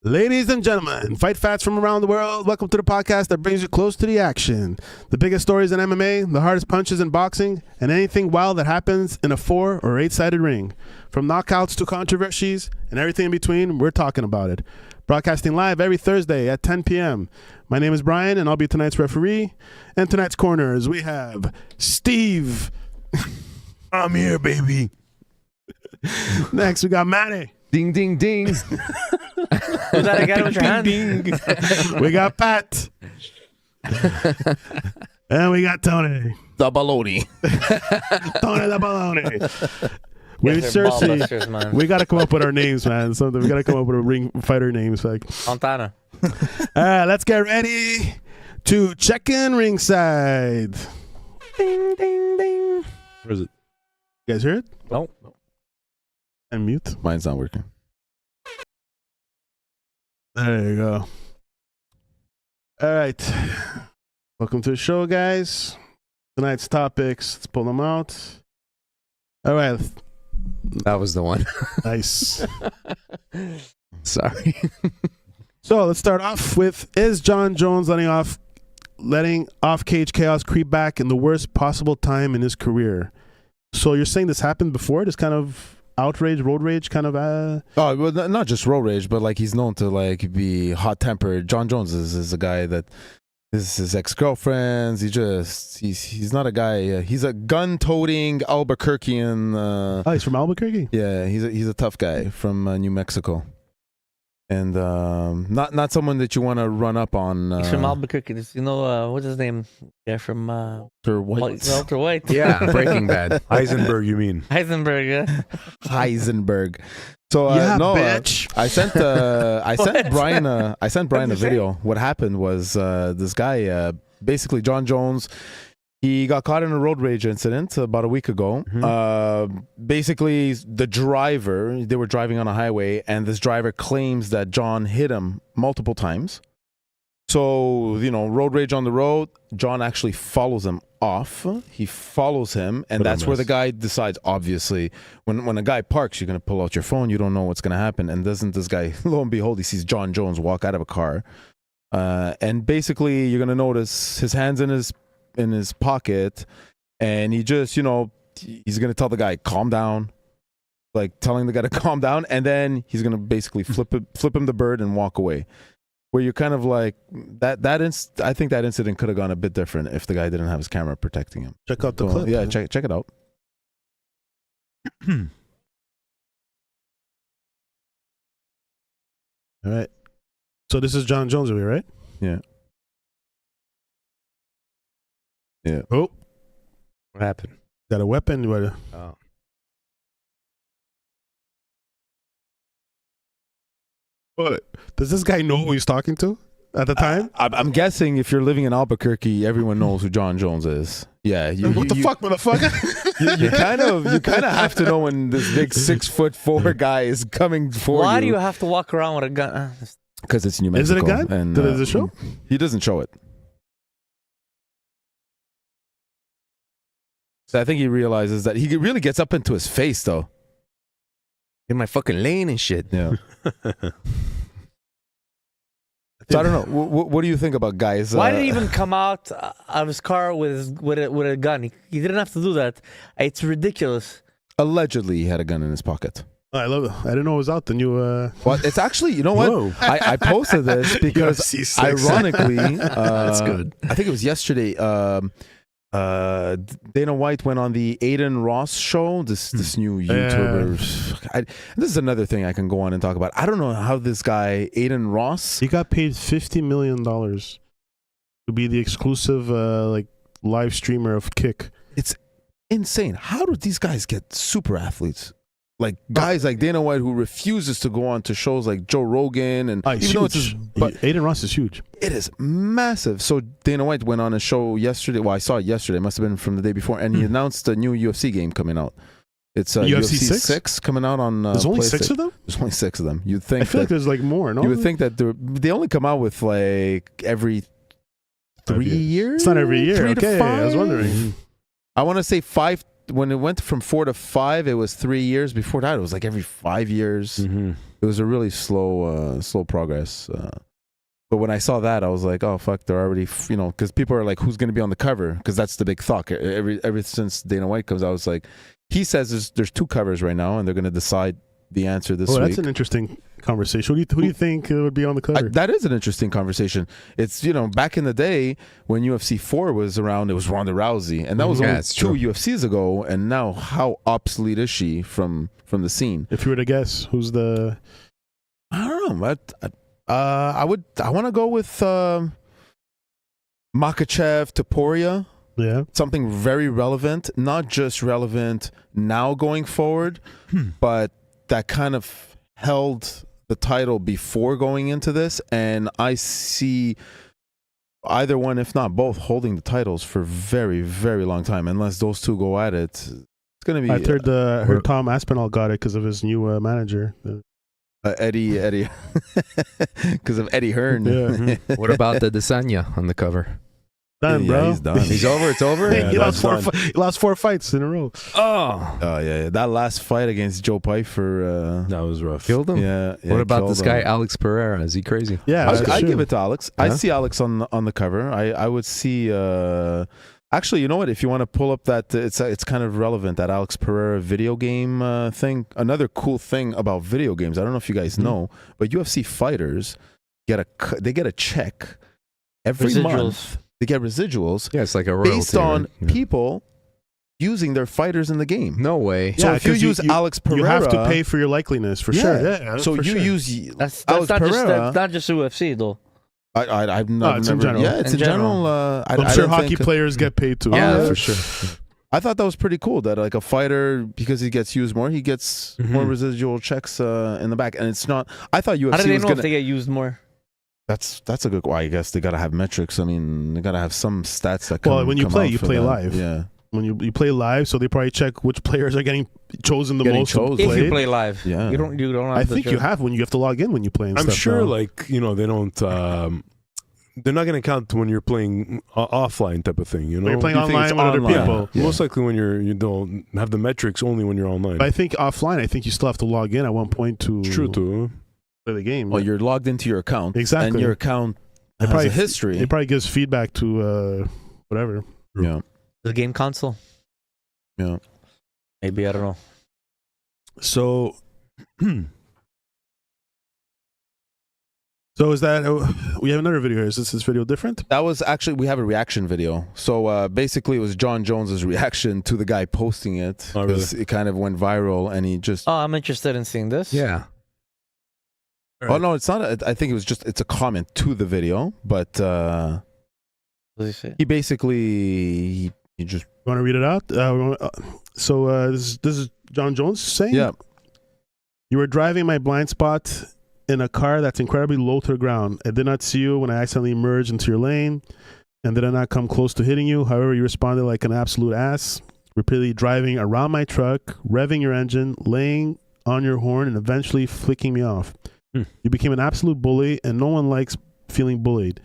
Ladies and gentlemen, fight fats from around the world, welcome to the podcast that brings you close to the action. The biggest stories in MMA, the hardest punches in boxing, and anything wild that happens in a 4 or 8-sided ring. From knockouts to controversies and everything in between, we're talking about it. Broadcasting live every Thursday at 10 p.m. My name is Brian, and I'll be tonight's referee. And tonight's corners, we have Steve. I'm here, baby. Next, we got Manny. Ding, ding, ding. Was that again with your hand? Ding. We got Pat. And we got Tony. The baloney. Tony the baloney. We Guys are seriously, ballbusters, man. we got to come up with our names, man. Something we got to come up with a ring fighter names. Like, Montana. all right, let's get ready to Checkin Ringside. Ding, ding, ding. Where is it? You guys hear it? No. And mute. Mine's not working. There you go. All right. Welcome to the show, guys. Tonight's topics. Let's pull them out. All right. That was the one. Nice. Sorry. So let's start off with, is Jon Jones letting off-cage chaos creep back in the worst possible time in his career? So you're saying this happened before? This kind of outrage, road rage kind of... Oh, well, not just road rage, but like he's known to like be hot-tempered. Jon Jones is a guy that is his ex-girlfriends. He's not a guy. He's a gun-toting Albuquerquean. Oh, he's from Albuquerque? Yeah, he's a tough guy from New Mexico. And not someone that you want to run up on. He's from Albuquerque. You know, what's his name? Yeah, from Walter White. Walter White. Yeah, Breaking Bad. Heisenberg, you mean? Heisenberg, yeah. Heisenberg. So bitch. I sent Brian a video. What happened was this guy, basically Jon Jones, he got caught in a road rage incident about a week ago. Mm-hmm. Basically, the driver, they were driving on a highway, and this driver claims that Jon hit him multiple times. So, road rage on the road, Jon actually follows him off. He follows him, and that's where the guy decides, obviously, when a guy parks, you're going to pull out your phone, you don't know what's going to happen. And doesn't this guy, lo and behold, he sees Jon Jones walk out of a car. And basically, you're going to notice his hands in his pocket, and he just, he's going to tell the guy, calm down, like telling the guy to calm down, and then he's going to basically flip him the bird and walk away. Where you're kind of like, I think that incident could have gone a bit different if the guy didn't have his camera protecting him. Check out the clip. Yeah, check it out. All right. So this is Jon Jones over here, right? Yeah. Yeah. Oh, What happened? got a weapon. What? Oh. What? Does this guy know who he's talking to at the time? I'm guessing if you're living in Albuquerque, everyone knows who Jon Jones is. Yeah. What the fuck, motherfucker? You kind of have to know when this big 6'4" guy is coming for you. Why do you have to walk around with a gun? Because it's New Mexico. Is it a gun? And, Does it show? He doesn't show it. So I think he realizes that he really gets up into his face, though. In my fucking lane and shit. Yeah. So I don't know. What do you think about guys? Why did he even come out of his car with a gun? He didn't have to do that. It's ridiculous. Allegedly, he had a gun in his pocket. I love it. I didn't know it was out. The new. Well, it's actually, you know what? Whoa. I posted this because, UFC 6. ironically, That's good. I think it was yesterday. Dana White went on the Aiden Ross show. This new YouTuber. This is another thing I can go on and talk about. I don't know how this guy Aiden Ross. He got paid $50 million to be the exclusive live streamer of Kick. It's insane. How do these guys get super athletes? Like guys like Dana White who refuses to go on to shows like Joe Rogan and He's huge. But Aiden Ross is huge. It is massive. So Dana White went on a show yesterday. Well, I saw it yesterday. It must have been from the day before, and he announced a new UFC game coming out. It's UFC 6 coming out on. There's only 6 of them. There's only 6 of them. You'd think. I feel like there's like more. No, you would think that they only come out with like every 3 years. It's not every year. 3 to Okay, 5? I was wondering. I want to say 5 when it went from 4 to 5, it was 3 years. Before that, it was like every 5 years. Mm-hmm. It was a really slow progress. But when I saw that, I was like, oh fuck, they're already because people are like, who's going to be on the cover? Because that's the big thought. Ever since Dana White comes out, I was like, he says there's 2 covers right now, and they're going to decide the answer this week. That's an interesting conversation. Who do you think would be on the cover? That is an interesting conversation. It's back in the day when UFC 4 was around, it was Ronda Rousey, and that was only 2 UFCs ago. And now, how obsolete is she from the scene? If you were to guess, who's the? I don't know. I want to go with Makachev, Topuria. Yeah, Something very relevant, not just relevant now going forward, but that kind of held the title before going into this. And I see either one, if not both, holding the titles for very, very long time. Unless those 2 go at it, it's going to be. I heard Tom Aspinall got it because of his new manager. Eddie, because of Eddie Hearn. Yeah. What about the Desanya on the cover? Done, Yeah, bro. he's done. He's over. It's over. He That's lost done. he lost 4 fights in a row. Oh, Yeah. That last fight against Joe Pyfer. That was rough. killed him. Yeah. What about killed this guy, him. Alex Pereira? Is he crazy? Yeah, I give it to Alex. I Yeah? see Alex on the cover. I would see. Actually, you know what? If you want to pull up that, it's kind of relevant, that Alex Pereira video game thing. Another cool thing about video games, I don't know if you guys know, but UFC fighters get a check every month. They get residuals Yeah, it's like a royalty. based on right? Yeah. people using their fighters in the game. No way. So Yeah, if you 'cause use Alex Pereira, you have to pay for your likeliness for sure. Yeah. Yeah, So for you sure. use That's Alex not Pereira. not just UFC though. I've never. it's in general. Yeah, it's in general. I'm I sure don't hockey think- players get paid too. Yeah, yeah. for sure. I thought that was pretty cool that like a fighter, because he gets used more, he gets more residual checks in the back, and it's not. I thought UFC How do they was know gonna. if they get used more? That's a good. Well, I guess they gotta have metrics. I mean, they gotta have some stats that. Well, when you come play, out you for play that. live. Yeah. When you play live, so they probably check which players are getting chosen the Getting most. to chosen. If play. you play live, Yeah. you don't have. I to think you choose. have when you have to log in when you play. And I'm stuff sure, now. they don't. They're not going to count when you're playing offline type of thing. You know, When you're playing You think online it's with other online. people. Yeah. Most likely when you don't have the metrics only when you're online. But I think offline, I think you still have to log in at one point to It's true too. play the game. Well, you're logged into your account. Exactly. And your account It has probably- a history. it probably gives feedback to whatever. Yeah. The game console. Yeah. Maybe I don't know. So, so is that we have another video here? Is this video different? That was actually, we have a reaction video. So basically, it was John Jones's reaction to the guy posting it. Oh, really? 'Cause it kind of went viral, and he just. Oh, I'm interested in seeing this. Yeah. Oh no, it's not. I think it's a comment to the video, but What does he say? he basically he just You want to read it out? This is John Jones saying. yeah. You were driving my blind spot in a car that's incredibly low to the ground. I did not see you when I accidentally merged into your lane, and did not come close to hitting you. However, you responded like an absolute ass, repeatedly driving around my truck, revving your engine, laying on your horn, and eventually flicking me off. You became an absolute bully, and no one likes feeling bullied.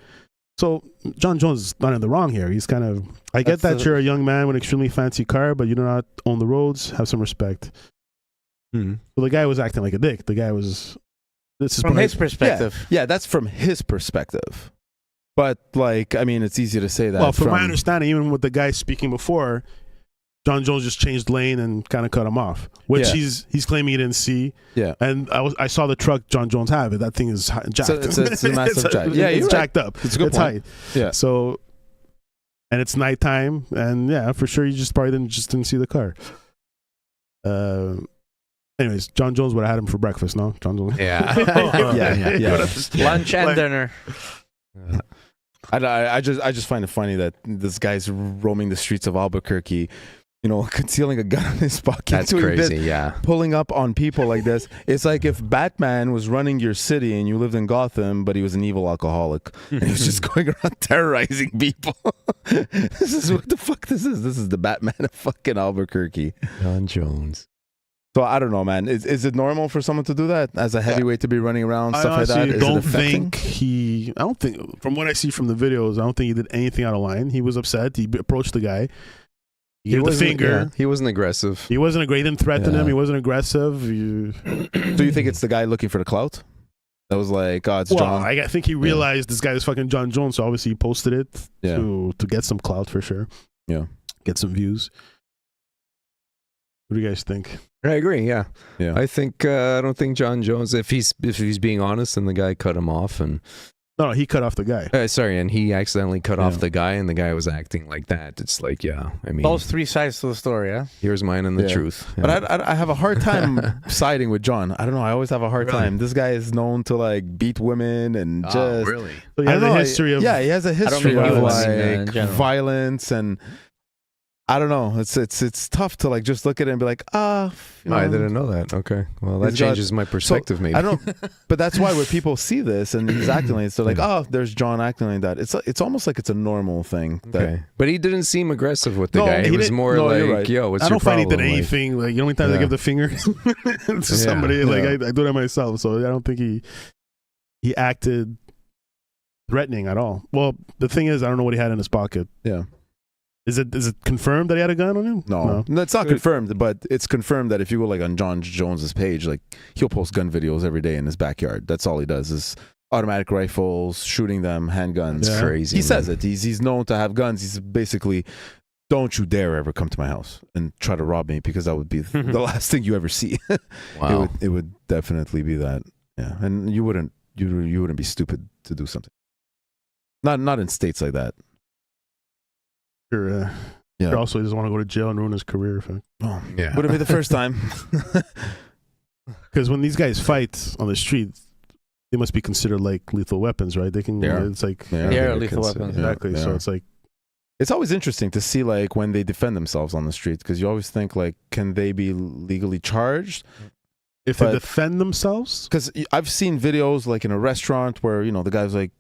So John Jones is not in the wrong here. He's kind of. I get that you're a young man with an extremely fancy car, but you do not own the roads. Have some respect. So the guy was acting like a dick. The guy was. This is From probably- his perspective. Yeah, that's from his perspective. But like, I mean, it's easy to say that. Well, from my understanding, even with the guy speaking before, John Jones just changed lane and kind of cut him off, which Yeah. he's claiming he didn't see. Yeah. And I saw the truck John Jones have it. That thing is jacked. It's a massive jack. Yeah, it's you're right. jacked up. It's a good It's point. high. Yeah. So, and it's nighttime, and yeah, for sure, you just probably didn't see the car. Anyways, John Jones would have had him for breakfast. No, John Jones. Yeah. Yeah. Lunch and Like- dinner. I just find it funny that this guy's roaming the streets of Albuquerque, concealing a gun in his pocket. That's doing this, crazy. Yeah. pulling up on people like this. It's like if Batman was running your city and you lived in Gotham, but he was an evil alcoholic and he was just going around terrorizing people. This is what the fuck this is. This is the Batman of fucking Albuquerque. John Jones. So I don't know, man. Is it normal for someone to do that as a heavyweight to be running around stuff like that? honestly Is don't it affecting? think I don't think from what I see from the videos, I don't think he did anything out of line. He was upset. He approached the guy. He gave the wasn't- finger. yeah, he wasn't aggressive. He wasn't he didn't threaten Yeah. him. He wasn't aggressive. Do you think it's the guy looking for the clout? That was like, oh, it's Well, John. I think he realized this guy is fucking John Jones, so obviously he posted it Yeah. to get some clout for sure. Yeah. Get some views. What do you guys think? I agree. Yeah. Yeah. I think I don't think John Jones, if he's being honest, then the guy cut him off, and No, he cut off the guy. and he accidentally cut Yeah. off the guy, and the guy was acting like that. It's like, yeah, I mean, Those three sides to the story, yeah. here's mine and the Yeah. truth. But Yeah. I have a hard time siding with John. I don't know. I always have a hard Really? time. This guy is known to like beat women and just. Oh, really? So he I has don't a know, history of yeah, he has a history think of he was in like general. violence and I don't know. It's tough to like just look at it and be like, you I know. didn't know that. Okay, well, that He's got- changes my perspective. Maybe I don't. But that's why when people see this and he's acting like, they're like, oh, there's John acting like that. It's almost like it's a normal thing. That, Okay, but he didn't seem aggressive with the No, guy. he He was didn't- more no, you're like, right. "Yo, what's I your don't find he problem?" did Like, anything. Like, you know, anytime I Yeah. give the finger to somebody, Yeah. like I do that myself. So I don't think he acted threatening at all. Well, the thing is, I don't know what he had in his pocket. Yeah. Is it confirmed that he had a gun on him? No, it's not confirmed, but it's confirmed that if you go like on John Jones's page, like he'll post gun videos every day in his backyard. That's all he does is automatic rifles, shooting them, handguns. It's crazy. He man. says it. He's known to have guns. He's basically, don't you dare ever come to my house and try to rob me because that would be the last thing you ever see. Wow. It would definitely be that. Yeah, and you wouldn't be stupid to do something. Not in states like that. Sure, Yeah. sure, also, he doesn't want to go to jail and ruin his career. Oh, Yeah. wouldn't be the first time. Because when these guys fight on the street, they must be considered like lethal weapons, right? They can. They are. It's like Yeah. They're they're lethal considered- weapons. exactly. Yeah, So yeah. it's like It's always interesting to see like when they defend themselves on the street because you always think like, can they be legally charged? if they But- defend themselves. Because I've seen videos like in a restaurant where the guy's like,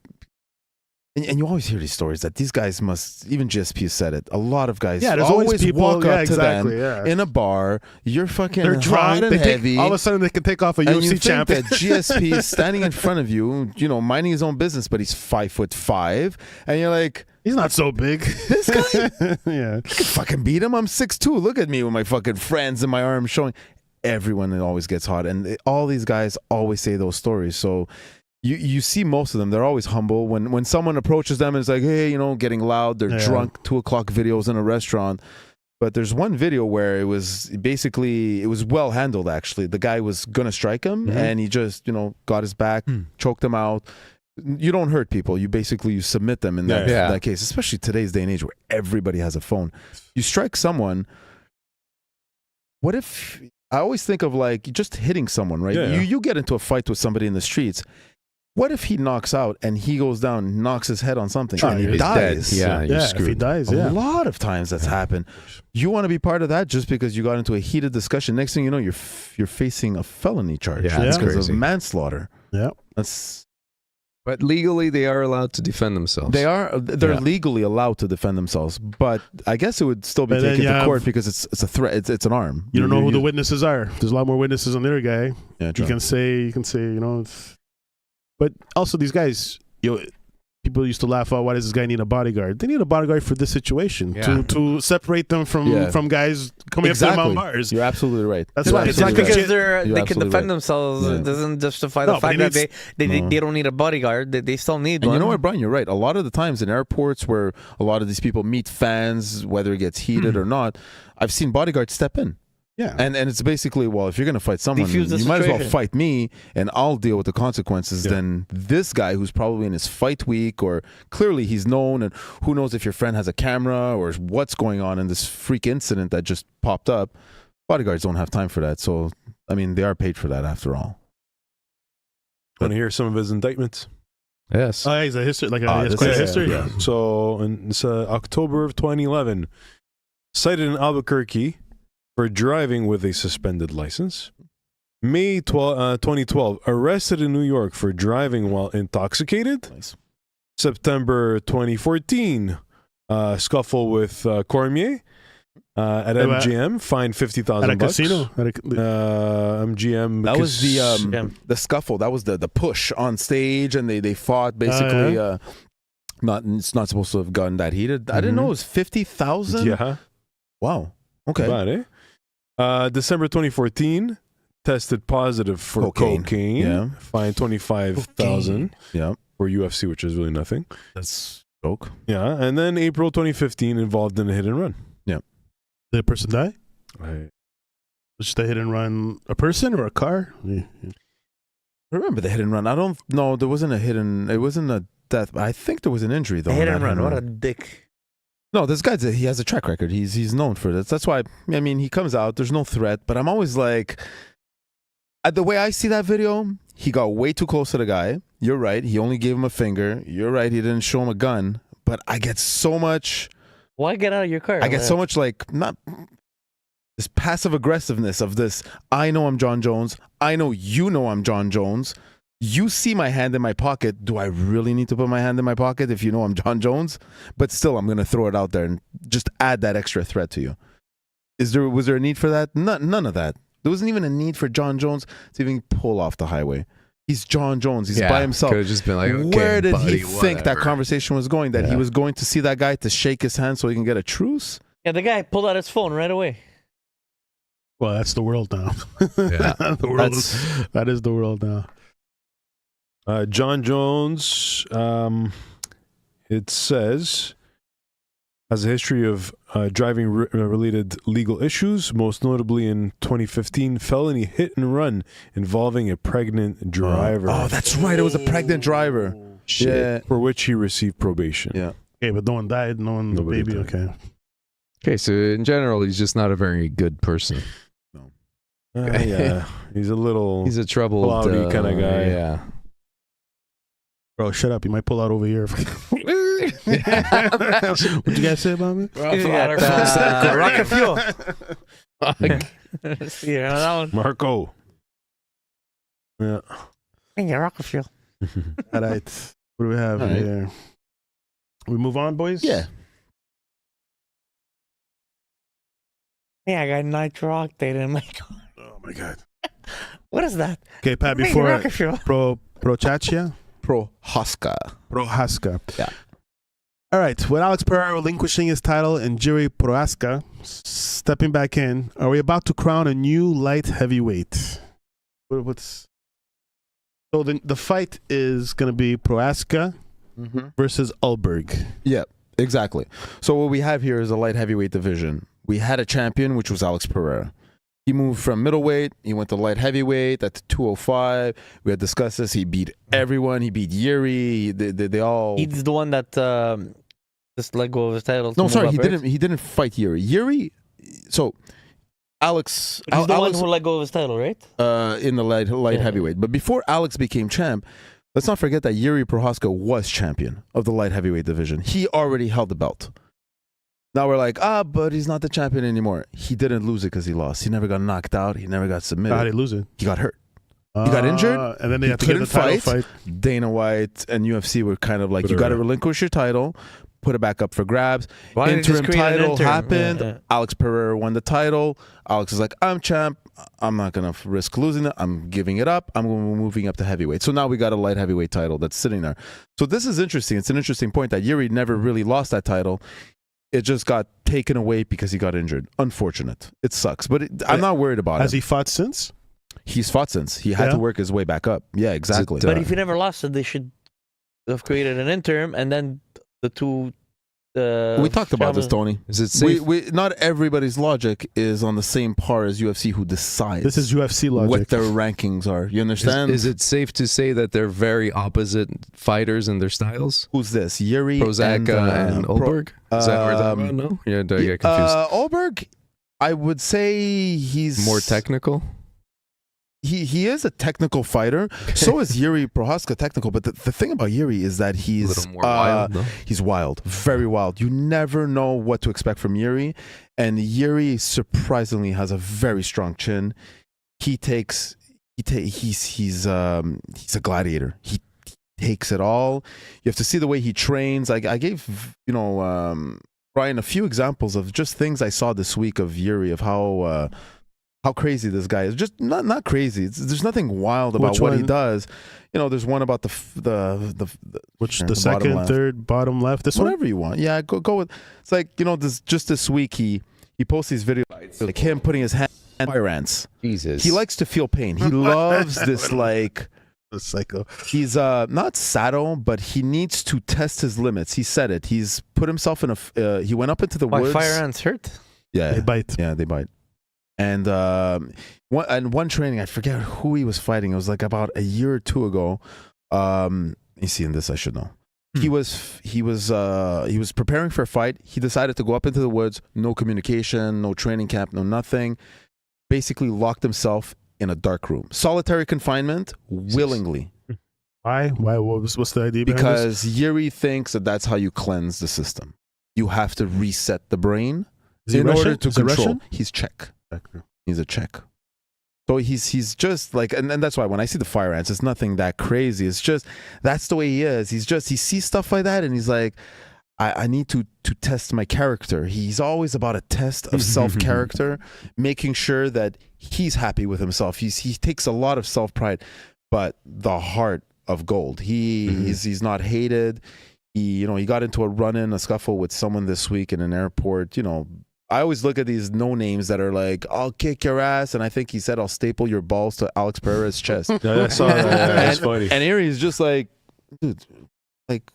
and you always hear these stories that these guys must, even GSP said it. A lot of guys, Yeah, there's always people. walk Yeah, up to exactly. them Yeah. in a bar. You're fucking They're hot drunk. and They heavy. all of a sudden they can take off a and you UFC think champion. that GSP is standing in front of you, minding his own business, but he's 5'5", and you're like, He's not so big. This guy? Yeah. I could fucking beat him. I'm 6'2". Look at me with my fucking friends and my arms showing. Everyone always gets hot, and all these guys always say those stories. So you see most of them. They're always humble. When someone approaches them and it's like, hey, getting loud. They're Yeah. drunk. 2:00 videos in a restaurant. But there's one video where it was well handled. Actually, the guy was gonna strike him, and he just got his back, choked him out. You don't hurt people. You basically submit them in that case, especially today's day and age where everybody has a phone. You strike someone. What if I always think of like just hitting someone, right? Yeah. You get into a fight with somebody in the streets. What if he knocks out and he goes down, knocks his head on something, and he He's dies? dead. Yeah, you're Yeah. If screwed. he dies, A yeah. lot of times that's happened. You want to be part of that just because you got into a heated discussion. Next thing you know, you're facing a felony charge Yeah, that's because of crazy. manslaughter. Yeah. That's But legally, they are allowed to defend themselves. they're Yeah. legally allowed to defend themselves, but I guess it would still be But then taken you to have- court because it's a threat. It's an arm. You don't know who the witnesses are. There's a lot more witnesses on their guy. Yeah, You true. can say, it's, but also these guys, people used to laugh out, why does this guy need a bodyguard? They need a bodyguard for this situation Yeah. to separate them from guys coming up to them on bars. You're absolutely right. That's You're why it's not absolutely gonna right. get- Because You're they can absolutely defend right. themselves. Yeah. It doesn't justify No, the but fact he that No. they don't need a bodyguard. They still need And one. you know what, Brian? You're right. A lot of the times in airports where a lot of these people meet fans, whether it gets heated or not, I've seen bodyguards step in. Yeah. And it's basically, well, if you're going to fight someone, Defuse the you might as well situation. fight me and I'll deal with the consequences than this guy who's probably in his fight week or clearly he's known and who knows if your friend has a camera or what's going on in this freak incident that just popped up. Bodyguards don't have time for that. So, I mean, they are paid for that after all. Want to hear some of his indictments? Yes. Oh, yeah, he's a history, like Ah, it's this quite a is- history. yeah. So, it's October of 2011, cited in Albuquerque for driving with a suspended license. May 2012, arrested in New York for driving while intoxicated. Nice. September 2014, scuffle with Cormier at Yeah, MGM, fined $50,000 At a casino. MGM. That was because- the scuffle. That was the push on stage, and they fought basically. It's not supposed to have gotten that heated. I didn't know it was 50,000. yeah. Wow. Okay. Bad, eh? December 2014, tested positive for cocaine. Yeah. Fined 25,000 Yeah. for UFC, which is really nothing. That's joke. Yeah, and then April 2015, involved in a hit and run. Did a person die? I Was just a hit and run a person or a car? Yeah. I remember the hit and run. I don't know. There wasn't a hit and it wasn't a death. I think there was an injury though. A hit in and that run. What a dick. No, this guy's he has a track record. He's known for this. That's why. I mean, he comes out. There's no threat. But I'm always like, the way I see that video, he got way too close to the guy. You're right. He only gave him a finger. You're right. He didn't show him a gun. But I get so much. Why get out of your car? I get so much like not this passive aggressiveness of this. I know I'm John Jones. I know you know I'm John Jones. You see my hand in my pocket. Do I really need to put my hand in my pocket if you know I'm John Jones? But still, I'm going to throw it out there and just add that extra threat to you. Was there a need for that? None of that. There wasn't even a need for John Jones to even pull off the highway. He's John Jones. He's by himself. Could have just been like, okay, where did buddy, he think that whatever. conversation was going? That he was going to see that guy to shake his hand so he can get a truce? Yeah, the guy pulled out his phone right away. Well, that's the world now. Yeah. The world that is the world now. John Jones, it says, has a history of driving related legal issues, most notably in 2015, felony hit and run involving a pregnant driver. Oh, that's right. It was a pregnant driver. Shit. Yeah. For which he received probation. Yeah. Okay, but no one died. No one, Nobody baby. died. Okay. Okay, so in general, he's just not a very good person. Yeah, he's a little. He's a troubled cloudy kinda guy. Yeah. Bro, shut up. You might pull out over here. What'd you guys say about me? Rocket fuel. Yeah, that one. Marco. Yeah. Yeah, rocket fuel. All right. What do we have All right. here? We move on, boys? Yeah. Yeah, I got nitro octane in my car. Oh, my God. What is that? Okay, Pat, Hey, before rocket fuel. Prochaska? Prohaska. Prohaska. Yeah. All right. With Alex Pereira relinquishing his title and Jerry Prohaska stepping back in, are we about to crown a new light heavyweight? What's so the fight is going to be Prohaska versus Ulberg. Yeah, exactly. So what we have here is a light heavyweight division. We had a champion, which was Alex Pereira. He moved from middleweight. He went to light heavyweight. That's 205. We had discussed this. He beat everyone. He beat Yuri. They all. He's the one that just let go of his title. No, sorry, he didn't. He didn't fight Yuri. Yuri. So Alex. He's the Alex one who let go of his title, right? in the light Yeah. heavyweight. But before Alex became champ, let's not forget that Yuri Prohaska was champion of the light heavyweight division. He already held the belt. Now we're like, but he's not the champion anymore. He didn't lose it because he lost. He never got knocked out. He never got submitted. How did he lose it? He got hurt. He got injured. And then they He had to get the couldn't title fight. Dana White and UFC were kind of like, you got to relinquish your title, put it back up for grabs. Why didn't you Interim just create an title interim? happened. Yeah. Alex Pereira won the title. Alex is like, I'm champ. I'm not going to risk losing it. I'm giving it up. I'm moving up to heavyweight. So now we got a light heavyweight title that's sitting there. So this is interesting. It's an interesting point that Yuri never really lost that title. It just got taken away because he got injured. Unfortunate. It sucks. But I'm not worried about Has it. he fought since? He's fought since. He had Yeah? to work his way back up. Yeah, exactly. Is it, But if he never lost it, they should have created an interim and then the two. We talked about this, Tony. Is it safe? Not everybody's logic is on the same par as UFC who decides This is UFC logic. what their rankings are. You understand? Is it safe to say that they're very opposite fighters in their styles? Who's this? Yuri Prozaca and Ulberg? Is that what we're talking about? No? Yeah, do I get confused? Ulberg, I would say he's More technical? He is a technical fighter. So is Yuri Prohaska technical. But the thing about Yuri is that A he's little more wild, no? He's wild, very wild. You never know what to expect from Yuri, and Yuri surprisingly has a very strong chin. He's a gladiator. He takes it all. You have to see the way he trains. I gave Brian a few examples of just things I saw this week of Yuri, of how crazy this guy is. Just not crazy. There's nothing wild about Which what he one? does. There's one about the Which the the bottom second, left. third, bottom left. This one. whatever you want. Yeah, go with. It's like this week he He posts these videos like him putting his hand in fire ants. Jesus. He likes to feel pain. He loves this like. The psycho. He's not saddle, but he needs to test his limits. He said it. He's put himself in a. He went up into the Why woods. fire ants hurt? Yeah, They bite. Yeah, they bite. And one training, I forget who he was fighting. It was like about a year or two ago. You see, in this I should know. He was preparing for a fight. He decided to go up into the woods. No communication, no training camp, no nothing. Basically locked himself in a dark room. Solitary confinement, willingly. Why? What's the idea behind this? Because Yuri thinks that that's how you cleanse the system. You have to reset the brain Is he in Russian? order to Is he control. Russian? He's Czech. He's a Czech. So he's just like, and that's why when I see the fire ants, it's nothing that crazy. It's just, that's the way he is. He sees stuff like that and he's like, I need to test my character. He's always about a test of self-character, making sure that he's happy with himself. He takes a lot of self-pride, but the heart of gold. He's not hated. He got into a scuffle with someone this week in an airport. I always look at these no names that are like, I'll kick your ass, and I think he said I'll staple your balls to Alex Pereira's chest. Yeah, I saw that. Yeah, that's funny. And Erie's just like, dude, like,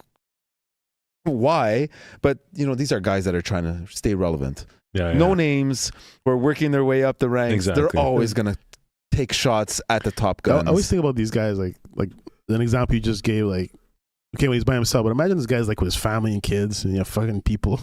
why? But these are guys that are trying to stay relevant. Yeah, No names, were working their way up the ranks. Exactly. They're always gonna take shots at the top guns. I always think about these guys like an example you just gave, like, okay, well, he's by himself, but imagine this guy's like with his family and kids and fucking people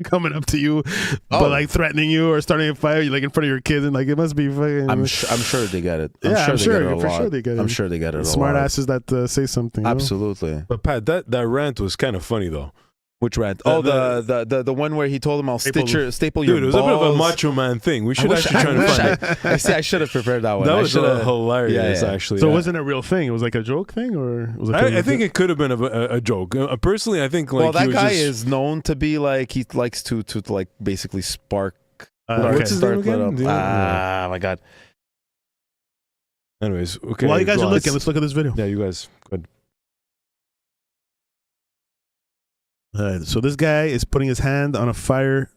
coming up to you, but like threatening you or starting a fire, like in front of your kids, and like it must be fucking. I'm sure they get it. I'm sure they get it a for lot. sure they get it. I'm sure they get it. Smart a lot. asses that say something. Absolutely. But Pat, that rant was kind of funny though. Which rant? The one where he told him I'll staple your Dude, it was balls. a bit of a macho man thing. We should actually try to find it. I should have prepared that one. That was hilarious, Yeah. actually. So yeah. it wasn't a real thing. It was like a joke thing, or it was I think it could have been a joke. Personally, I think like well, that he was guy just, is known to be like he likes to like basically spark. What's his name again? My God. Anyways, okay. While you guys go are on. looking, let's look at this video. Yeah, you guys. Go ahead. All right, so this guy is putting his hand on a fire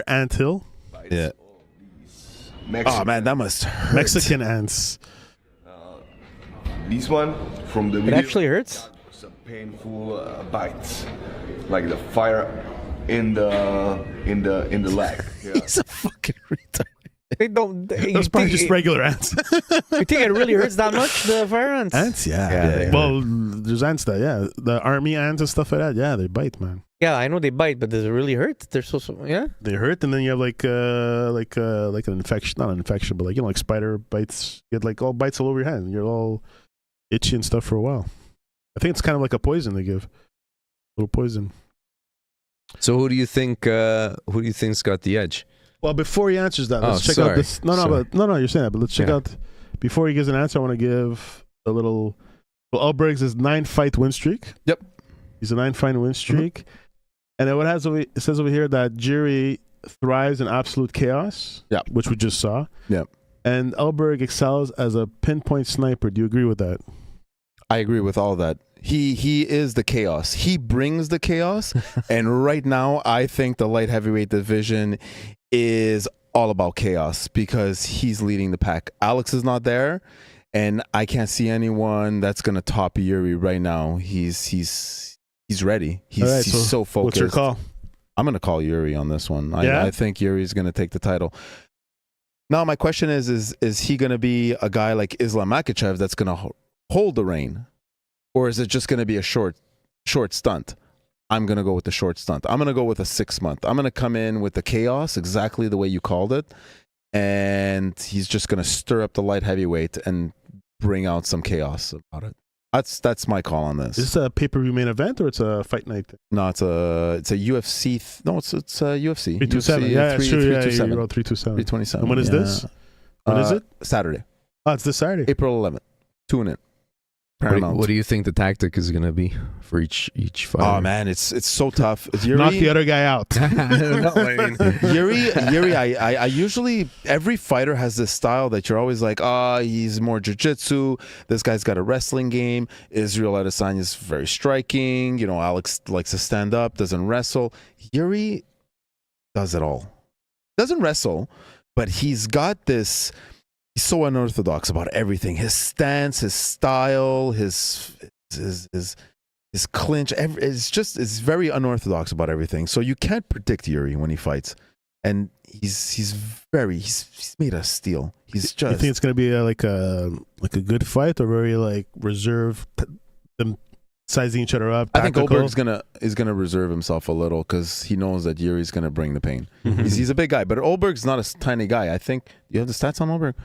anthill. Yeah. Oh man, that must hurt. Mexican ants. This one from the It video, actually hurts. some painful bites, like the fire in the leg. Yeah. He's a fucking retard. They don't. Those probably just regular ants. You think it really hurts that much? The fire ants. Ants, Yeah, yeah. they Well, there's ants that, the army ants and stuff like that. Yeah, they bite, man. Yeah, I know they bite, but does it really hurt? They're so yeah. They hurt, and then you have like an infection, not an infection, but like spider bites. You get like all bites all over your hand. You're all itchy and stuff for a while. I think it's kind of like a poison they give, a little poison. So who do you think's got the edge? Well, before he answers that, let's Oh, check out sorry. this. No, you're saying that, but let's check Yeah. out. Before he gives an answer, I want to give a little. Well, Alberg's is 9-fight win streak. Yep. He's a 9-fight win streak, and then it says over here that Jiri thrives in absolute chaos. Yeah. Which we just saw. Yeah. And Alberg excels as a pinpoint sniper. Do you agree with that? I agree with all that. He is the chaos. He brings the chaos. And right now, I think the light heavyweight division is all about chaos because he's leading the pack. Alex is not there, and I can't see anyone that's gonna top Yuri right now. He's ready. He's All right, so focused. What's your call? I'm gonna call Yuri on this one. Yeah? I think Yuri's gonna take the title. Now my question is he gonna be a guy like Islam Makhachev that's gonna hold the reign? Or is it just going to be a short stunt? I'm going to go with the short stunt. I'm going to go with a 6 month. I'm going to come in with the chaos, exactly the way you called it. And he's just going to stir up the light heavyweight and bring out some chaos about it. That's my call on this. Is this a pay-per-view main event or it's a fight night thing? No, it's a UFC. It's a UFC. 327. Yeah, it's true. Yeah, you wrote 327. 327. And when is this? When is it? Saturday. Oh, it's this Saturday. April 11th. Tune in. What do you think the tactic is going to be for each fighter? Oh man, it's so tough. Yuri, Knock the other guy out. I don't know. I mean, Yuri, I usually, every fighter has this style that you're always like, he's more jiu-jitsu. This guy's got a wrestling game. Israel Adesanya is very striking. Alex likes to stand up, doesn't wrestle. Yuri does it all. doesn't wrestle, but he's got this. He's so unorthodox about everything. His stance, his style, his clinch. It's very unorthodox about everything. So you can't predict Yuri when he fights, and he's made of steel. He's just. You think it's gonna be like a good fight or very like reserved? Them sizing each other up. I think tactical? Oberg's is gonna reserve himself a little because he knows that Yuri's gonna bring the pain. Mm-hmm. He's a big guy, but Oberg's not a tiny guy. I think you have the stats on Oberg.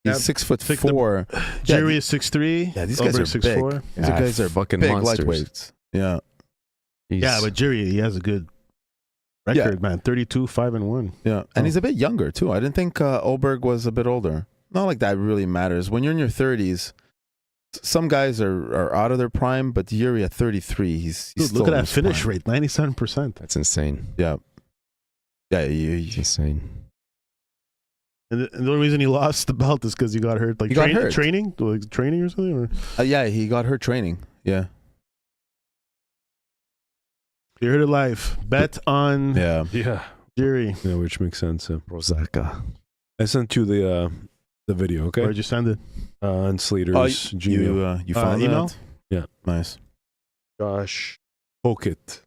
He's 6'4". Jerry is 6'3". Yeah, these guys are 6'4". big. These guys are fucking big monsters. lightweights. Yeah, Yeah, but Jerry, he has a good record, man. 32-5-1. yeah, and he's a bit younger too. I didn't think Oberg was a bit older. Not like that really matters. When you're in your 30s, some guys are out of their prime, but Yuri at 33, he's Dude, still look at in that his finish prime. rate, 97%. That's insane. Yeah, It's insane. And the only reason he lost the belt is because he got hurt. Like He got hurt. training or something. Or yeah, he got hurt training. Yeah, you heard it live. Bet on Yeah. Jerry. Yeah, which makes sense. Rosaka. I sent you the video, okay? Where'd you send it? On Slater's Gmail. you found email? that? Yeah. Nice. Josh Hokit.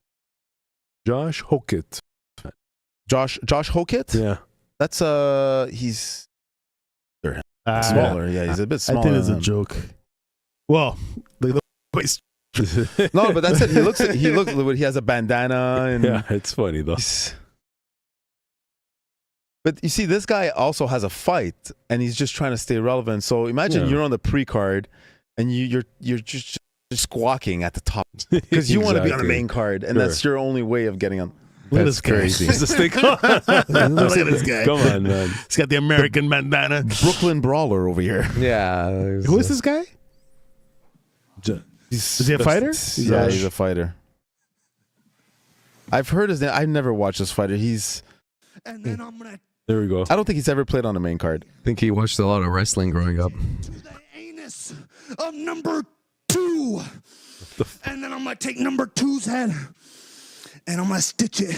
Josh Hokit. Josh Hokit? Yeah. That's he's Ah, smaller. Yeah, he's a bit I smaller. think it's a than him. joke. Well, the waist. No, but that's it. He looks. He has a bandana and. Yeah, it's funny though. But you see, this guy also has a fight, and he's just trying to stay relevant. So imagine you're on the pre-card, and you're just squawking at the top because you want to be on the Exactly. main card, and Sure. that's your only way of getting on. Look at That's this guy. crazy. Is this thing on? Look at this guy. Come on, man. He's got the American bandana. Brooklyn Brawler over here. Yeah. Who is this guy? Is he a fighter? Yeah, he's a fighter. I've heard his name. I've never watched this fighter. And then I'm gonna There we go. I don't think he's ever played on the main card. I think he watched a lot of wrestling growing up. to the anus of number 2. And then I'm gonna take number 2's head and I'm gonna stitch it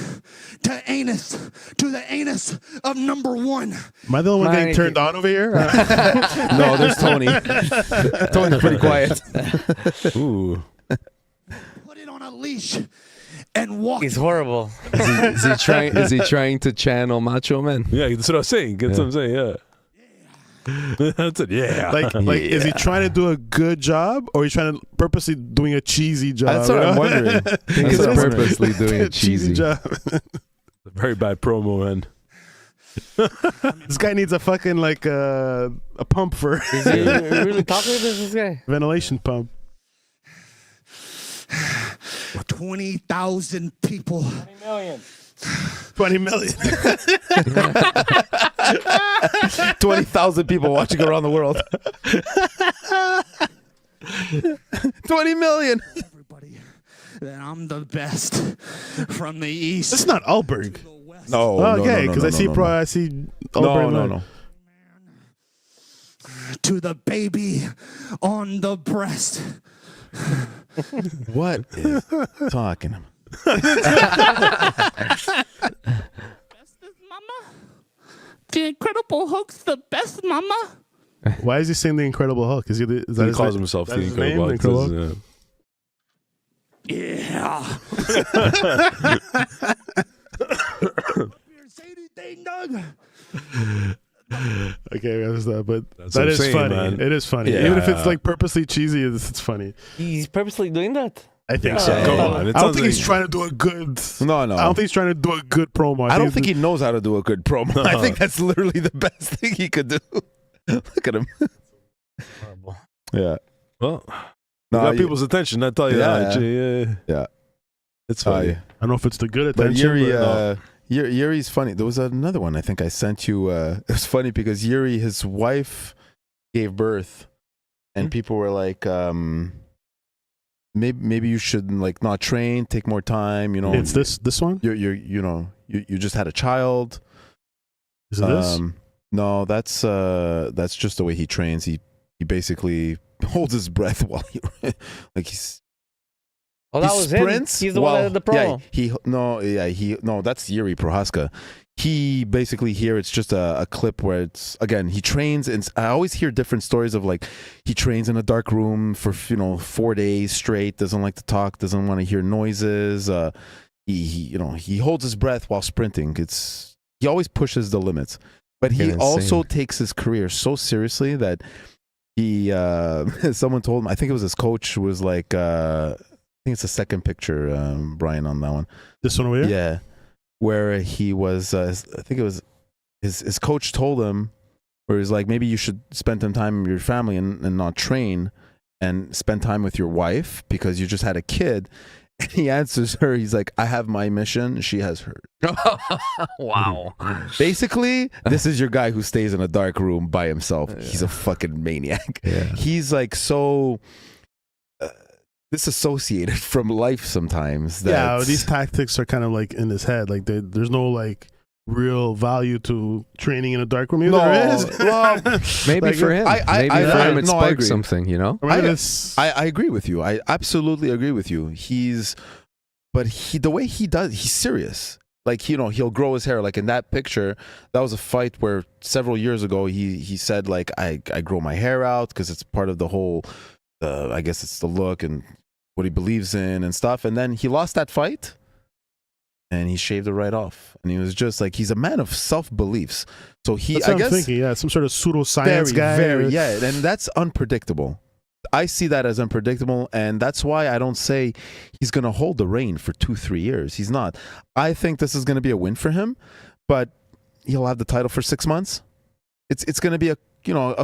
to the anus of number 1. Am I the only one getting Mike. turned on over here? No, there's Tony. Tony's pretty quiet. Ooh. Put it on a leash and walk. He's horrible. Is he trying to channel Macho Man? Yeah, that's what I was saying. That's what I'm saying, yeah. That's it, yeah. like, is he trying to do a good job, or he's trying to purposely doing a cheesy job? That's what I'm wondering. I think he's purposely doing a cheesy. job. Very bad promo, man. This guy needs a fucking like a pump for Is he really talking to this guy? ventilation pump. 20,000 people. 20 million. 20,000 people watching around the world. 20 million. Everybody, that I'm the best from the east. It's not Alberg. to the west. No. Okay, because I see I see Alberg. No. To the baby on the breast. What is talking? Bestest mama. The Incredible Hulk's the best mama. Why is he saying the Incredible Hulk? Is that He his calls name? himself the That's his name, Incredible the Hulk. Yeah. Say anything, Doug. Okay, that's that. But That's that what I'm is saying, funny. man. It is funny, Yeah. even if it's like purposely cheesy. It's funny. He's purposely doing that. I think Yeah, so. come on. It I don't sounds think he's like- trying to do a good. No. I don't think he's trying to do a good promo. I don't think he knows how to do a good promo. I No. think that's literally the best thing he could do. Look at him. Horrible. Yeah. Well, No, got people's attention. I tell you Yeah, that. Yeah. It's funny. I don't know if it's the good But attention. Yuri, but- Yuri's funny. There was another one I think I sent you. It was funny because Yuri, his wife, gave birth, and people were like, maybe you should like not train, take more time. You know, it's this one. you just had a child. Is it this? No, that's just the way he trains. He basically holds his breath while he like he's. Oh, that he was sprints him. He's the one that had the promo. Yeah, that's Yuri Prohaska. he basically here it's just a clip where it's again he trains, and I always hear different stories of like he trains in a dark room for 4 days straight, doesn't like to talk, doesn't want to hear noises. He holds his breath while sprinting. He always pushes the limits, but he also takes his career so seriously that he someone told him, I think it was his coach, was like I think it's the second picture, Brian, on that one. This one over here? Yeah. Where he was, I think it was his coach told him, where he's like, maybe you should spend some time with your family and not train, and spend time with your wife because you just had a kid. And he answers her, he's like, I have my mission, she has hers. Wow. Basically, this is your guy who stays in a dark room by himself. He's a fucking maniac. Yeah. He's like so disassociated from life sometimes. Yeah, these tactics are kind of like in his head. Like there's no like real value to training in a dark room. Maybe there is. Well, maybe Like, for him. I Maybe for him it no, I sparks agree. something, you know? Or maybe it's- I agree with you. I absolutely agree with you. The way he does, he's serious. Like, he'll grow his hair. Like in that picture, that was a fight where several years ago he said like I grow my hair out because it's part of the whole. I guess it's the look and what he believes in and stuff. And then he lost that fight, and he shaved it right off. And he was just like, he's a man of self-beliefs. So that's what I'm thinking. Yeah, some sort of pseudoscience guy. And that's unpredictable. I see that as unpredictable, and that's why I don't say he's going to hold the reign for 2-3 years. He's not. I think this is going to be a win for him, but he'll have the title for 6 months. It's going to be a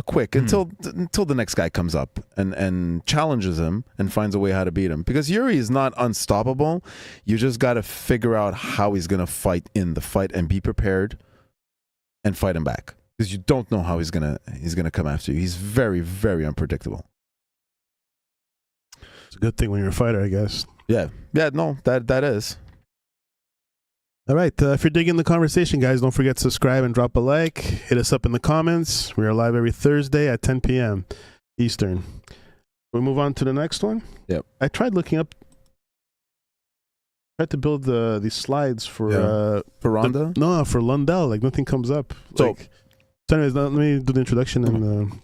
quick until the next guy comes up and challenges him and finds a way how to beat him. Because Yuri is not unstoppable. You just got to figure out how he's going to fight in the fight and be prepared and fight him back. Because you don't know how he's gonna come after you. He's very, very unpredictable. It's a good thing when you're a fighter, I guess. Yeah. No, that is. All right. If you're digging the conversation, guys, don't forget to subscribe and drop a like. Hit us up in the comments. We are live every Thursday at 10 p.m. Eastern. We'll move on to the next one. Yep. I tried to build these slides for Ronda. for Lundell. Like nothing comes up. So Anyways, let me do the introduction. And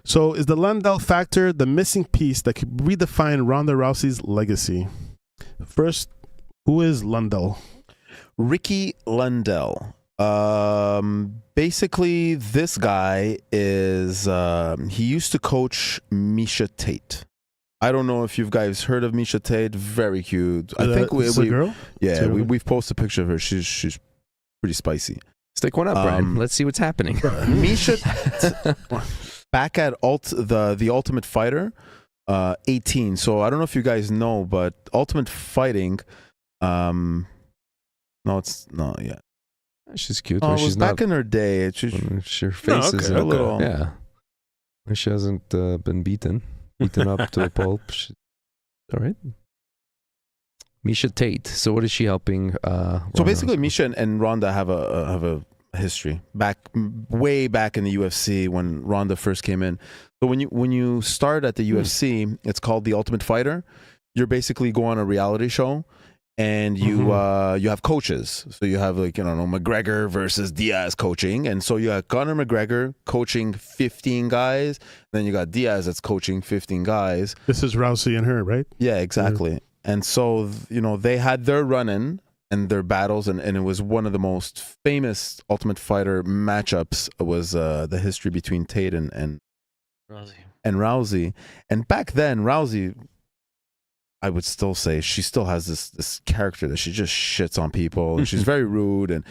so, is the Lundell factor the missing piece that could redefine Ronda Rousey's legacy? First, who is Lundell? Ricky Lundell. Basically, this guy is he used to coach Misha Tate. I don't know if you guys heard of Misha Tate. Very cute. I think is a girl. Yeah, we've posted a picture of her. She's pretty spicy. Stick one up, Brian. Let's see what's happening. Misha back at the Ultimate Fighter 18. So I don't know if you guys know, but Ultimate Fighting. No, it's not yet. She's cute. Oh, when it was she's back not, in her day. her face okay, is a little. Yeah. When she hasn't been beaten up to a pulp. All right. Misha Tate. So what is she helping? So basically, Misha and Ronda have a history way back in the UFC when Ronda first came in. So when you start at the UFC, it's called the Ultimate Fighter. You're basically go on a reality show, and you have coaches. So you have McGregor versus Diaz coaching, and so you have Conor McGregor coaching 15 guys. Then you got Diaz that's coaching 15 guys. This is Rousey and her, right? Yeah, exactly. And so, they had their run-in and their battles, and it was one of the most famous Ultimate Fighter matchups was the history between Tate and Rousey. And back then, Rousey, I would still say, she still has this character that she just shits on people, and she's very rude, and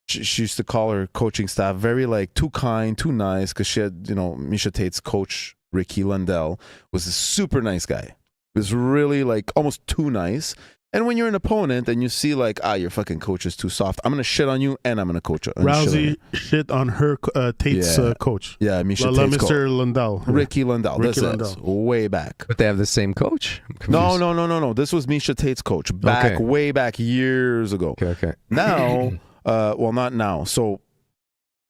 she used to call her coaching staff very too kind, too nice, because she had, Misha Tate's coach, Ricky Lundell, was a super nice guy. It was really almost too nice. And when you're an opponent and you see your fucking coach is too soft, I'm gonna shit on you and I'm gonna coach you. Rousey shit on her Tate's coach. Yeah, Misha Tate's coach. Mr. Lundell. Ricky Lundell. Ricky This Lundell. is way back. But they have the same coach? No. This was Misha Tate's coach way back years ago. Okay. Now, well, not now. So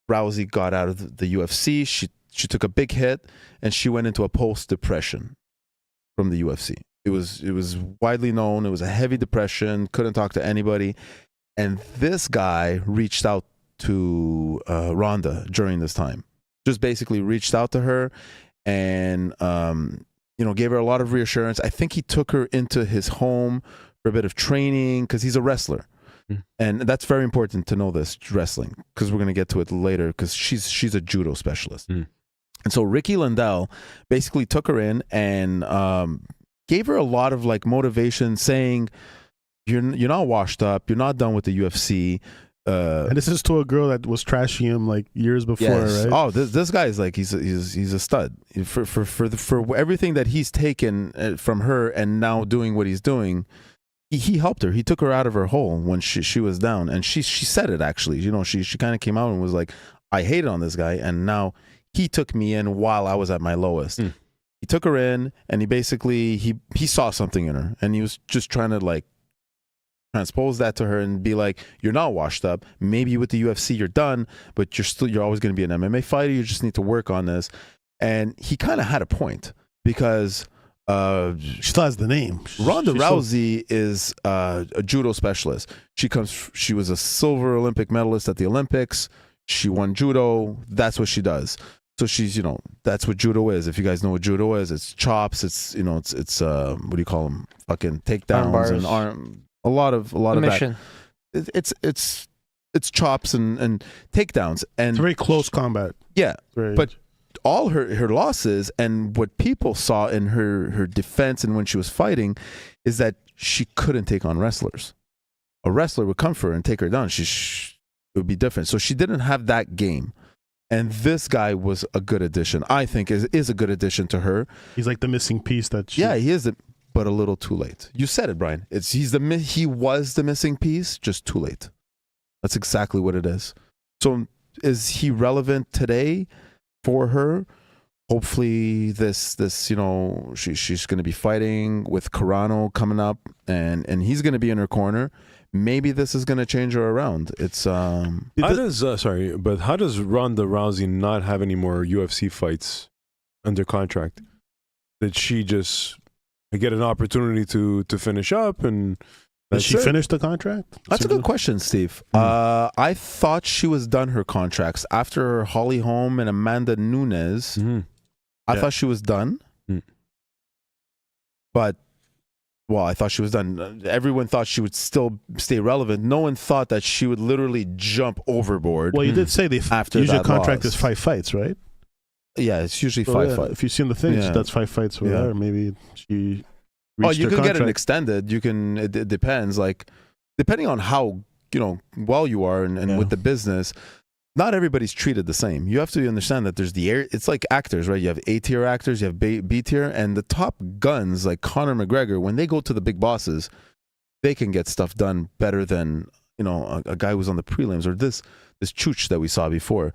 Rousey got out of the UFC. She took a big hit and she went into a post-depression from the UFC. It was widely known. It was a heavy depression. Couldn't talk to anybody. And this guy reached out to Ronda during this time. Just basically reached out to her and, gave her a lot of reassurance. I think he took her into his home for a bit of training because he's a wrestler. And that's very important to know this, wrestling, because we're going to get to it later because she's a judo specialist. And so Ricky Lindell basically took her in and gave her a lot of like motivation, saying, you're not washed up. You're not done with the UFC. And this is to a girl that was trashing him like years before, yes. right? Oh, this guy is like he's a stud for everything that he's taken from her, and now doing what he's doing. He helped her. He took her out of her hole when she was down, and she said it actually. She kind of came out and was like, I hated on this guy, and now he took me in while I was at my lowest. He took her in, and he basically he saw something in her, and he was just trying to like transpose that to her and be like, you're not washed up. Maybe with the UFC you're done, but you're always going to be an MMA fighter. You just need to work on this. And he kind of had a point because she still has the name. Ronda Rousey is a judo specialist. She was a silver Olympic medalist at the Olympics. She won judo. That's what she does. So she's, that's what judo is. If you guys know what judo is, it's chops. It's, it's what do you call them? Fucking takedowns and arm. A lot of Mission. that. It's chops and takedowns, and It's very close combat. Yeah, Very, but all her losses and what people saw in her defense and when she was fighting is that she couldn't take on wrestlers. A wrestler would come for her and take her down. It would be different. So she didn't have that game. And this guy was a good addition. I think is a good addition to her. he's like the missing piece that she... Yeah, he is, but a little too late. You said it, Brian. He was the missing piece, just too late. That's exactly what it is. So is he relevant today for her? Hopefully this she's going to be fighting with Carano coming up, and he's going to be in her corner. Maybe this is going to change her around. It's how does Ronda Rousey not have any more UFC fights under contract? Did she just get an opportunity to finish up, and Did she finish the contract? That's a good question, Steve. I thought she was done her contracts after Holly Holm and Amanda Nunes. I thought she was done, but I thought she was done. Everyone thought she would still stay relevant. No one thought that she would literally jump overboard. Well, you did say after usually that contract loss. is 5 fights, right? Yeah, it's usually So, five yeah, fights. If you've seen the thing, Yeah. that's 5 fights with Yeah. her. Maybe she. Oh, reached you her can get it contract. extended. You can. It depends. Like depending on how well you are and with the business. Not everybody's treated the same. You have to understand that there's it's like actors, right? You have A tier actors, you have B tier, and the top guns like Conor McGregor, when they go to the big bosses, they can get stuff done better than a guy who's on the prelims or this chooch that we saw before.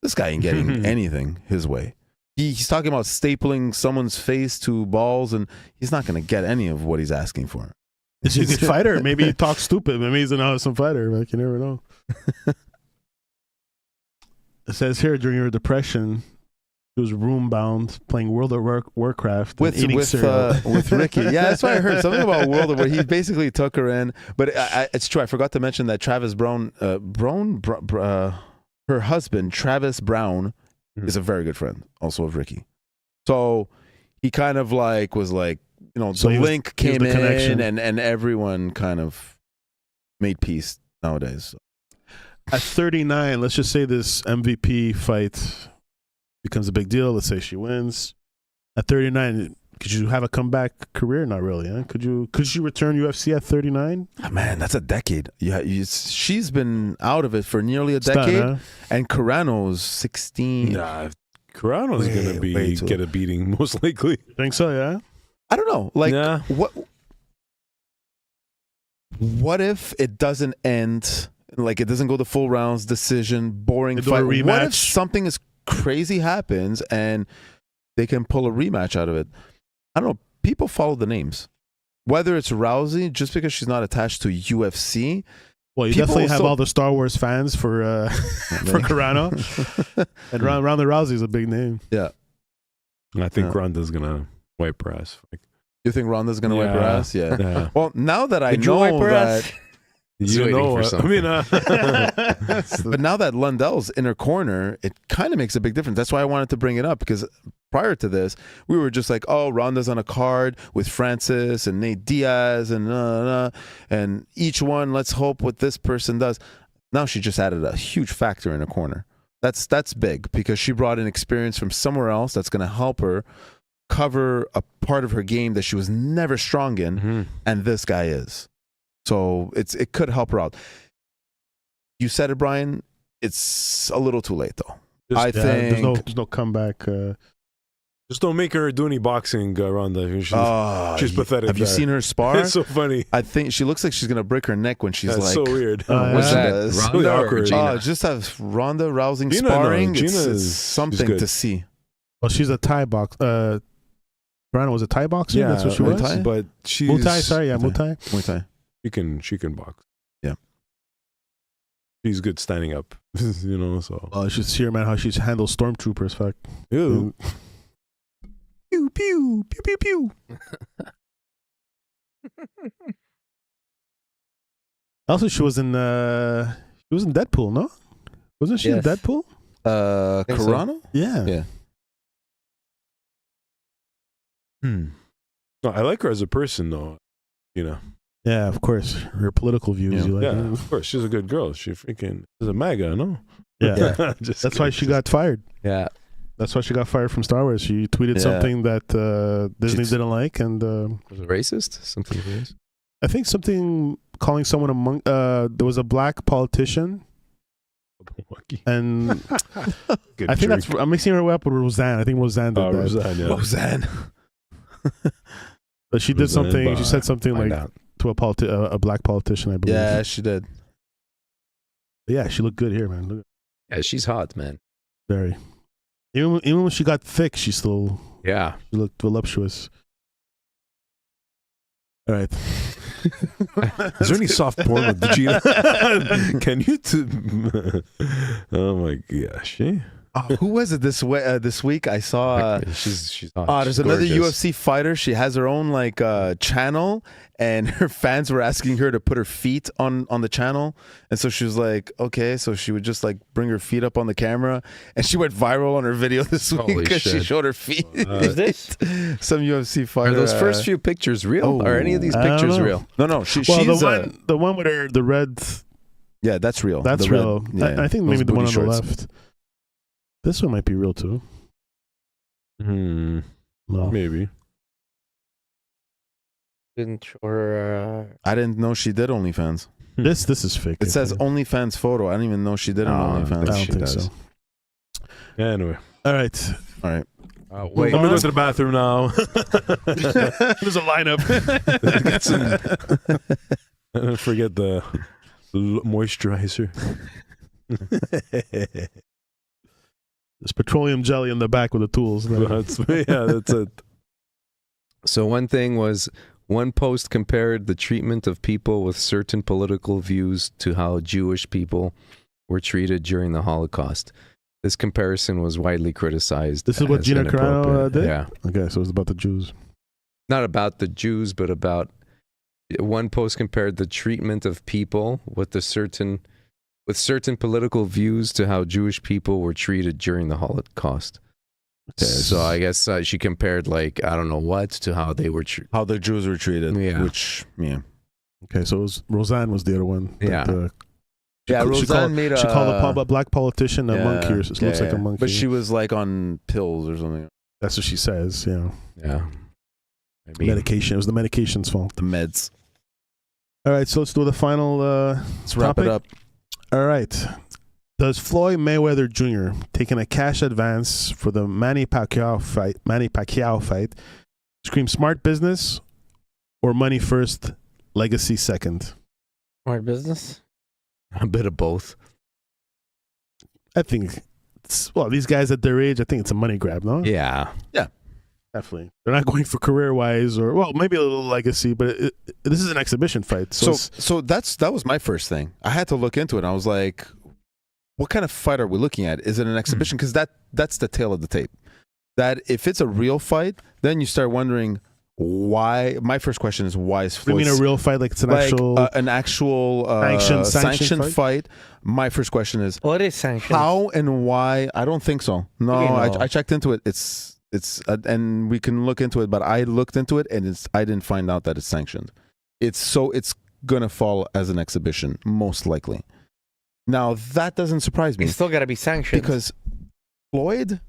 This guy ain't getting anything his way. He's talking about stapling someone's face to balls, and he's not going to get any of what he's asking for. Is he a good fighter? Maybe he talks stupid. Maybe he's an awesome fighter. Like you never know. It says here during her depression, she was room bound playing World of Warcraft and eating cereal. With Ricky. Yeah, that's why I heard something about World of War. He basically took her in, but it's true. I forgot to mention that Travis Brown, her husband Travis Brown, is a very good friend, also of Ricky. So he kind of was like, So the he was- link he was came the connection. in, and everyone kind of made peace nowadays. At 39, let's just say this MVP fight becomes a big deal. Let's say she wins. At 39, could you have a comeback career? Not really, huh? Could she return UFC at 39? Oh, man, that's a decade. Yeah, she's been out of it for nearly a It's done, decade, huh? and Carano's 16. Nah, Carano's Way gonna too- get a beating most likely. Think so, yeah? I don't know. Like, Yeah. what if it doesn't end? Like, it doesn't go the full rounds, decision, boring They do a fight. What if rematch? something is crazy happens and they can pull a rematch out of it? I don't know. People follow the names. Whether it's Rousey, just because she's not attached to UFC. Well, you People definitely have still- all the Star Wars fans for for Carano. And Ronda Rousey is a big name. Yeah. I think Yeah. Ronda's gonna wipe her ass. You think Ronda's going to wipe her Yeah. ass? Yeah. Yeah. Well, now that I Would you wipe know her that... ass? Just You waiting know for what? I something. mean, But now that Lundell's in her corner, it kind of makes a big difference. That's why I wanted to bring it up, because prior to this, we were just like, oh, Ronda's on a card with Francis and Nate Diaz and each one, let's hope what this person does. Now she just added a huge factor in her corner. That's big, because she brought in experience from somewhere else that's going to help her cover a part of her game that she was never strong in, and this guy is. So it could help her out. You said it, Brian. It's a little too late, though. I think there's no comeback. just don't make her do any boxing, Ronda. She's pathetic. Have you there. seen her spar? It's so funny. I think she looks like she's gonna break her neck when she's That's like. so weird. What's she that? does. Ronda Really or awkward. Gina? Just have Ronda rousing Gina, sparring. no, Gina it's is- something she's good. to see. Well, she's a Thai box. Brandon was a Thai boxer. Yeah, That's what she Muay was. Thai? but she's Muay Thai. Sorry, yeah, Muay Thai. Muay Thai. She can box. Yeah. She's good standing up. You know, so You should see her, man. How she handles stormtroopers. Fuck. ew. Pew pew pew pew pew. Also, she was in Deadpool, no? Wasn't she in Yes. Deadpool? think so. Carano? Yeah. Yeah. No, I like her as a person, though. You know, Yeah, of course. Her political views. Yeah. You like? yeah, of course, she's a good girl. She's a MAGA, no? Yeah. Just That's why kidding. she got fired. Yeah. That's why she got fired from Star Wars. She tweeted Yeah. something that Disney She's- didn't like, and Was it racist? Something racist? I think something calling someone a monk. There was a black politician, and Good I think drink. that's. I'm mixing her up with Roseanne. I think Roseanne did that. Roseanne, yeah. Roseanne. But she did Roseanne something. She Barr. said something Find like out. to a black politician, I believe. Yeah, she did. But yeah, she looked good here, man. Look, Yeah, she's hot, man. very. Even when she got thick, she still Yeah. she looked voluptuous. All right. Is there any soft porn with Gina? Can you? Oh my gosh! Eh? Who was it this week? I saw. She's hot. There's She's another gorgeous. UFC fighter. She has her own channel, and her fans were asking her to put her feet on the channel, and so she was like, okay, so she would just bring her feet up on the camera, and she went viral on her video this week Holy because she shit. showed her feet. Who's this? Some UFC fighter. Are those first few pictures real? Are any of these I don't pictures know. real? No, Well, she's the one with her, the red. yeah, that's real. That's The red- real. yeah, I think those maybe the one on booty the shorts. left. This one might be real too. No. Maybe. Didn't show her. I didn't know she did OnlyFans. This is fake. It I says think. OnlyFans photo. I didn't even know she did an No, OnlyFans. I don't she think does. so. Yeah, anyway, All right. All right. Wait. let me go to the bathroom now. There's a lineup. Get some. Don't forget the moisturizer. There's petroleum jelly in the back with the tools. That's it. So one thing was, one post compared the treatment of people with certain political views to how Jewish people were treated during the Holocaust. This comparison was widely criticized. This is what as Gina Carano inappropriate. did? Yeah. Okay, so it's about the Jews. Not about the Jews, but about one post compared the treatment of people with certain political views to how Jewish people were treated during the Holocaust. So I guess she compared I don't know what to how they were treated. How the Jews were treated. Yeah. Which, yeah. Okay, so it was, Roseanne was the other one. Yeah. She Roseanne called, made she called a black politician a monkey. Or it looks like a monkey. But she was on pills or something. That's what she says. Yeah. Yeah. I mean, Medication. It was the medication's fault. The meds. All right, so let's do the final. Let's wrap it topic? up. All right. Does Floyd Mayweather Jr. taking a cash advance for the Manny Pacquiao fight scream smart business or money first, legacy second? Smart business. a bit of both. I think, these guys at their age, I think it's a money grab, no? Yeah. Definitely. They're not going for career-wise or, maybe a little legacy, but this is an exhibition fight. So that was my first thing. I had to look into it. I was like, what kind of fight are we looking at? Is it an exhibition? Because that's the tail of the tape. That if it's a real fight, then you start wondering, why? My first question is why is You Floyd mean a real fight, like it's an like actual sanctioned fight? fight? My first question is What is sanctioned? how and why? I don't think so. No, Okay, no. I checked into it. It's and we can look into it, but I looked into it and I didn't find out that it's sanctioned. It's gonna fall as an exhibition most likely. Now that doesn't surprise me It's still got to be sanctioned. because Floyd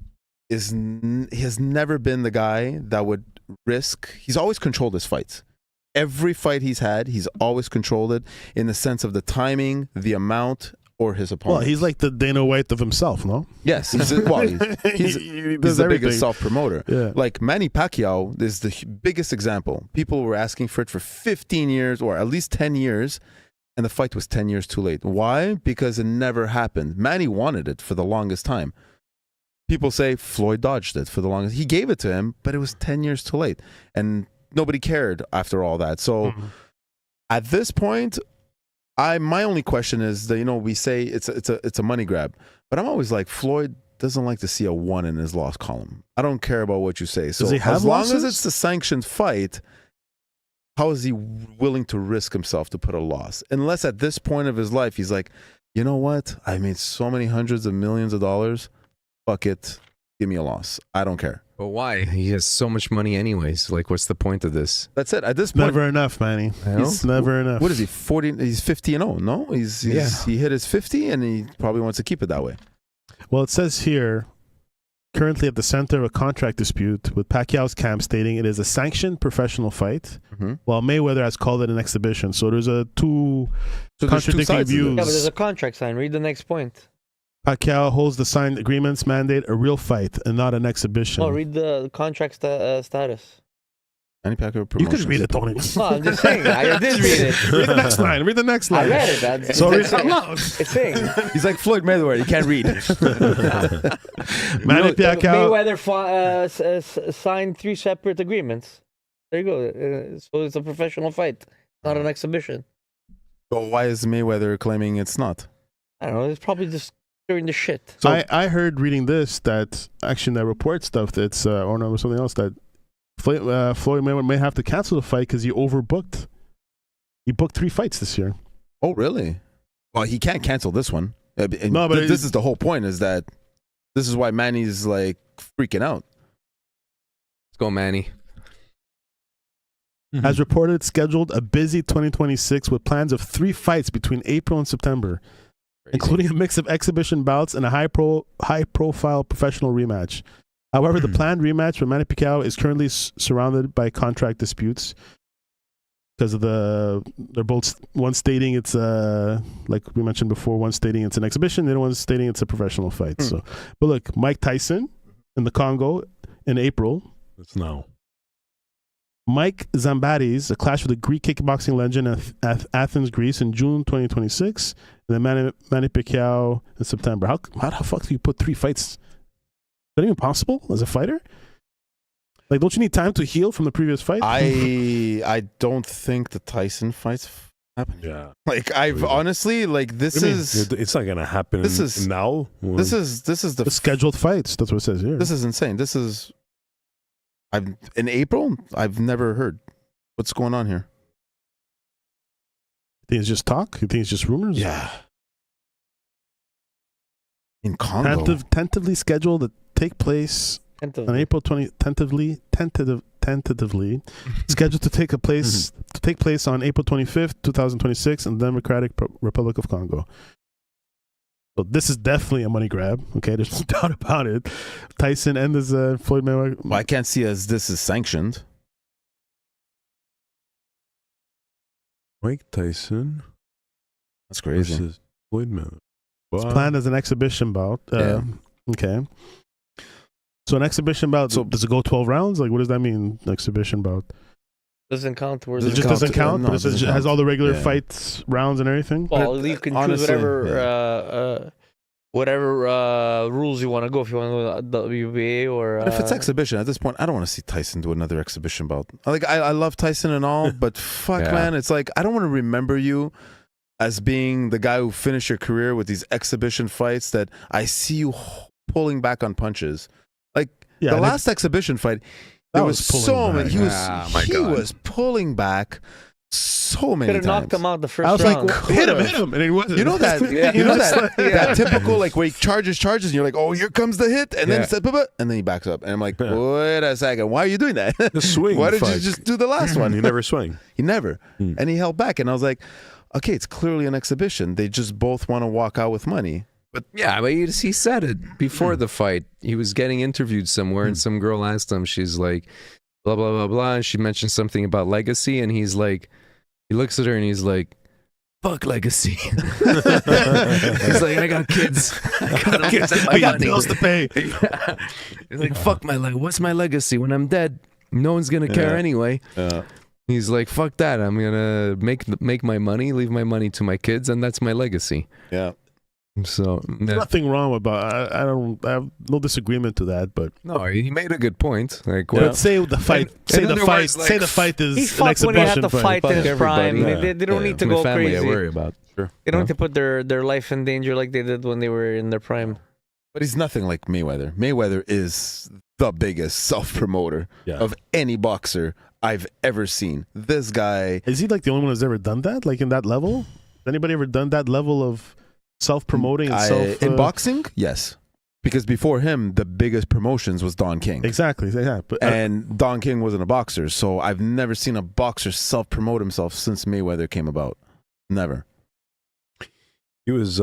he has never been the guy that would risk. He's always controlled his fights. Every fight he's had, he's always controlled it in the sense of the timing, the amount, or his opponent. Well, he's like the Dana White of himself, no? Yes, he's He the does biggest everything. self-promoter. Yeah. Like Manny Pacquiao is the biggest example. People were asking for it for 15 years or at least 10 years, and the fight was 10 years too late. Why? Because it never happened. Manny wanted it for the longest time. People say Floyd dodged it for the longest. He gave it to him, but it was 10 years too late. And nobody cared after all that. So at this point, my only question is that, we say it's a money grab, but I'm always like, Floyd doesn't like to see a 1 in his loss column. I don't care about what you say. So Does he have as long losses? as it's a sanctioned fight, how is he willing to risk himself to put a loss? Unless at this point of his life, he's like, you know what? I made so many hundreds of millions of dollars. Fuck it. Give me a loss. I don't care. But why? He has so much money anyways. Like, what's the point of this? That's it. At this point, Never enough, Manny. It's never enough. what is he? 40? He's 50 and 0. No, he hit his 50, and he probably wants to keep it that way. Well, it says here, currently at the center of a contract dispute with Pacquiao's camp stating it is a sanctioned professional fight, while Mayweather has called it an exhibition. So there's So there's two contradicting sides to views. Yeah, but there's a contract signed. Read the next point. Pacquiao holds the signed agreements mandate a real fight and not an exhibition. Oh, read the contract status. Manny Pacquiao You Promotions. could read it, Tony. No, I'm just saying. I did read it. Read the next line. Read the next I line. read it. That's, So read it's it out loud. It's saying. He's like Floyd Mayweather. You can't read. Manny Pacquiao. Mayweather signed 3 separate agreements. There you go. So it's a professional fight, not an exhibition. So why is Mayweather claiming it's not? I don't know. It's probably just during the shit. So I heard reading this that actually that report stuff that's or no something else that Floyd Mayweather may have to cancel the fight because he overbooked. He booked 3 fights this year. oh, really? Well, he can't cancel this one. And No, but this is the whole point. Is that this is why Manny's like freaking out. Let's go, Manny. As reported, scheduled a busy 2026 with plans of 3 fights between April and September, including a mix of exhibition bouts and a high-profile professional rematch. However, the planned rematch with Manny Pacquiao is currently surrounded by contract disputes because of they're both one stating it's like we mentioned before, one stating it's an exhibition, the other one stating it's a professional fight. So, but look, Mike Tyson in the Congo in April. It's now. Mike Zambadis, a clash with a Greek kickboxing legend at Athens, Greece in June 2026, and then Manny Pacquiao in September. How the fuck do you put 3 fights? Is that even possible as a fighter? Like, don't you need time to heal from the previous fight? I don't think the Tyson fights happen. Yeah. Like I've honestly like this What do you is It's not gonna happen This is- now. this is the The scheduled fights. That's what it says here. this is insane. This is in April. I've never heard what's going on here. You think it's just talk? You think it's just rumors? Yeah, in Congo. Tentatively scheduled to take place on April 20. Tentatively scheduled to take place on April 25th, 2026, in the Democratic Republic of Congo. So this is definitely a money grab. Okay, there's no doubt about it. Tyson and this Floyd Mayweather. Well, I can't see as this is sanctioned. Mike Tyson That's crazy. versus Floyd Mayweather. It's planned as an exhibition bout. Yeah. Okay. So an exhibition bout. So- Does it go 12 rounds? Like, what does that mean? Exhibition bout. Doesn't count towards It Doesn't just count. doesn't count. No, but it it doesn't has count. all the regular Yeah. fights, rounds, and everything. Well, you can choose honestly, whatever rules you want to go. If you want to go WBA or. But if it's exhibition at this point, I don't want to see Tyson do another exhibition bout. Like I love Tyson and all, but fuck, Yeah. man, it's like I don't want to remember you as being the guy who finished your career with these exhibition fights that I see you pulling back on punches. Like Yeah, the and last exhibition fight, There was was pulling so back. many. He was Ah, my he God. was pulling back so many Could have times. knocked him out the first I was round. like, hit him, and he wasn't. You know that, you know that typical like where he charges, and you're like, oh, here comes the hit, and then Yeah. it's like, and then he backs up, and I'm like, wait a second, why are you doing that? The swing. Why did you fuck. just do the last one? You never swing. He never, and he held back, and I was like, okay, it's clearly an exhibition. They just both want to walk out with money. But Yeah, but he said it before the fight. He was getting interviewed somewhere, and some girl asked him, she's like, blah, blah, blah, blah. And she mentioned something about legacy, and he's like, he looks at her and he's like, fuck legacy. He's like, I got kids. I got bills to pay. Yeah. He's like, fuck my leg. What's my legacy? When I'm dead, no one's going to care anyway. He's like, fuck that. I'm going to make my money, leave my money to my kids, and that's my legacy. yeah, So, Nothing wrong about. I have no disagreement to that, but no, he made a good point. Like, but say the fight. Say in the other fight. words, like, say the fight is He an fought when he had exhibition to fight Fuck in his prime. everybody. They don't need to my go family crazy. I worry about. sure. They don't need to put their life in danger like they did when they were in their prime. But he's nothing like Mayweather. Mayweather is the biggest self-promoter of any boxer I've ever seen. This guy, Is he like the only one who's ever done that? Like in that level? Has anybody ever done that level of self-promoting and self in boxing, yes, because before him, the biggest promotions was Don King. Exactly. Yeah. But And Don King wasn't a boxer, so I've never seen a boxer self-promote himself since Mayweather came about. Never. He was.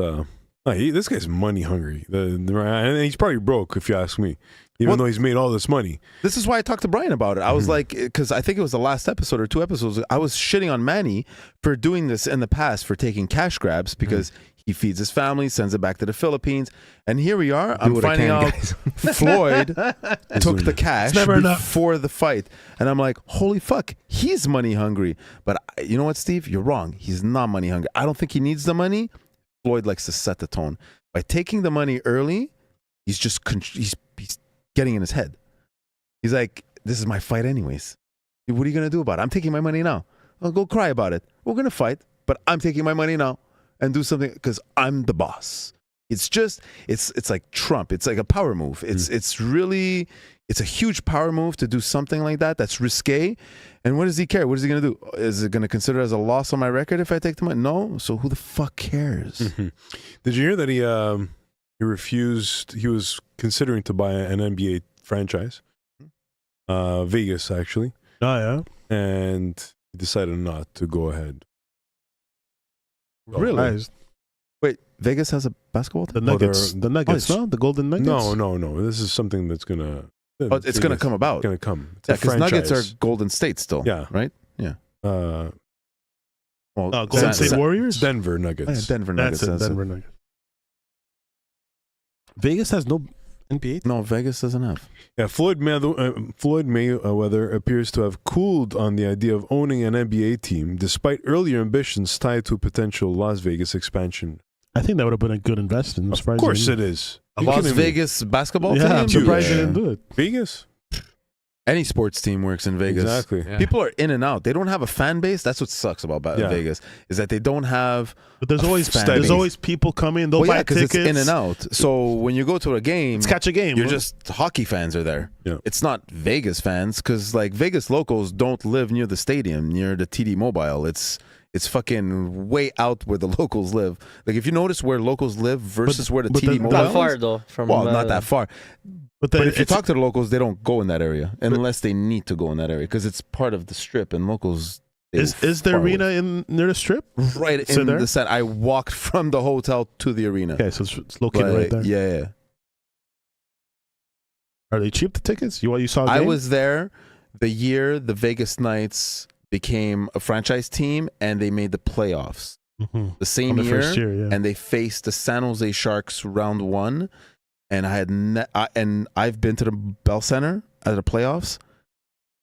This guy's money hungry. And he's probably broke, if you ask me. Even though he's made all this money. This is why I talked to Brian about it. I was like, because I think it was the last episode or 2 episodes, I was shitting on Manny for doing this in the past, for taking cash grabs, because he feeds his family, sends it back to the Philippines. And here we are. I'm what I finding can, out guys. Floyd took the cash never enough. before the fight. And I'm like, holy fuck, he's money hungry. But you know what, Steve? You're wrong. He's not money hungry. I don't think he needs the money. Floyd likes to set the tone. By taking the money early, he's just he's getting in his head. He's like, this is my fight anyways. What are you going to do about it? I'm taking my money now. I'll go cry about it. We're going to fight, but I'm taking my money now and do something because I'm the boss. It's just, it's like Trump. It's like a power move. It's really, it's a huge power move to do something like that. That's risque. And what does he care? What is he going to do? Is it going to consider it as a loss on my record if I take the money? No. So who the fuck cares? Did you hear that he refused? He was considering to buy an NBA franchise, Vegas actually, yeah. and he decided not to go ahead. Really? Nice. Wait, Vegas has a basketball team? The Nuggets. The Nuggets. No, the Golden Nuggets. No. This is something that's gonna. Oh, it's going to come about. It's gonna come. It's Yeah, a because Nuggets are franchise. Golden State still. Yeah. Right? Yeah. Uh, Well, Golden State Warriors. Denver Nuggets. Denver Nuggets. That's it. Denver Nuggets. Vegas has no NBA. No, Vegas doesn't have. Yeah, Floyd Mayweather appears to have cooled on the idea of owning an NBA team, despite earlier ambitions tied to a potential Las Vegas expansion. I think that would have been a good investment. Of course it is. A You Las kidding me? Vegas basketball Yeah, I'm team? surprised Yeah. they didn't do it. Vegas? Any sports team works in Vegas. Exactly. Yeah. People are in and out. They don't have a fan base. That's what sucks about Yeah. Vegas, is that they don't have. But there's A always fan there's base. always people coming. They'll Well, buy yeah, because tickets. it's in and out. So when you go to a game, Let's catch a game. you're just hockey fans are there. Yeah. It's not Vegas fans, because like Vegas locals don't live near the stadium, near the TD Mobile. It's fucking way out where the locals live. Like if you notice where locals live versus where the but TD the- Mobile Not is, far though. From well, not that far. But But if you talk to the locals, they don't go in that area unless they need to go in that area because it's part of the strip, and locals. they is go the far away. arena in near the strip? right So in there? the set? I walked from the hotel to the arena. Okay, so it's located right there. Yeah. Are they cheap, the tickets? You saw? A I game? was there the year the Vegas Knights became a franchise team, and they made the playoffs Mhm. the same On the year, first year, yeah. and they faced the San Jose Sharks round 1. And I had and I've been to the Bell Center at the playoffs.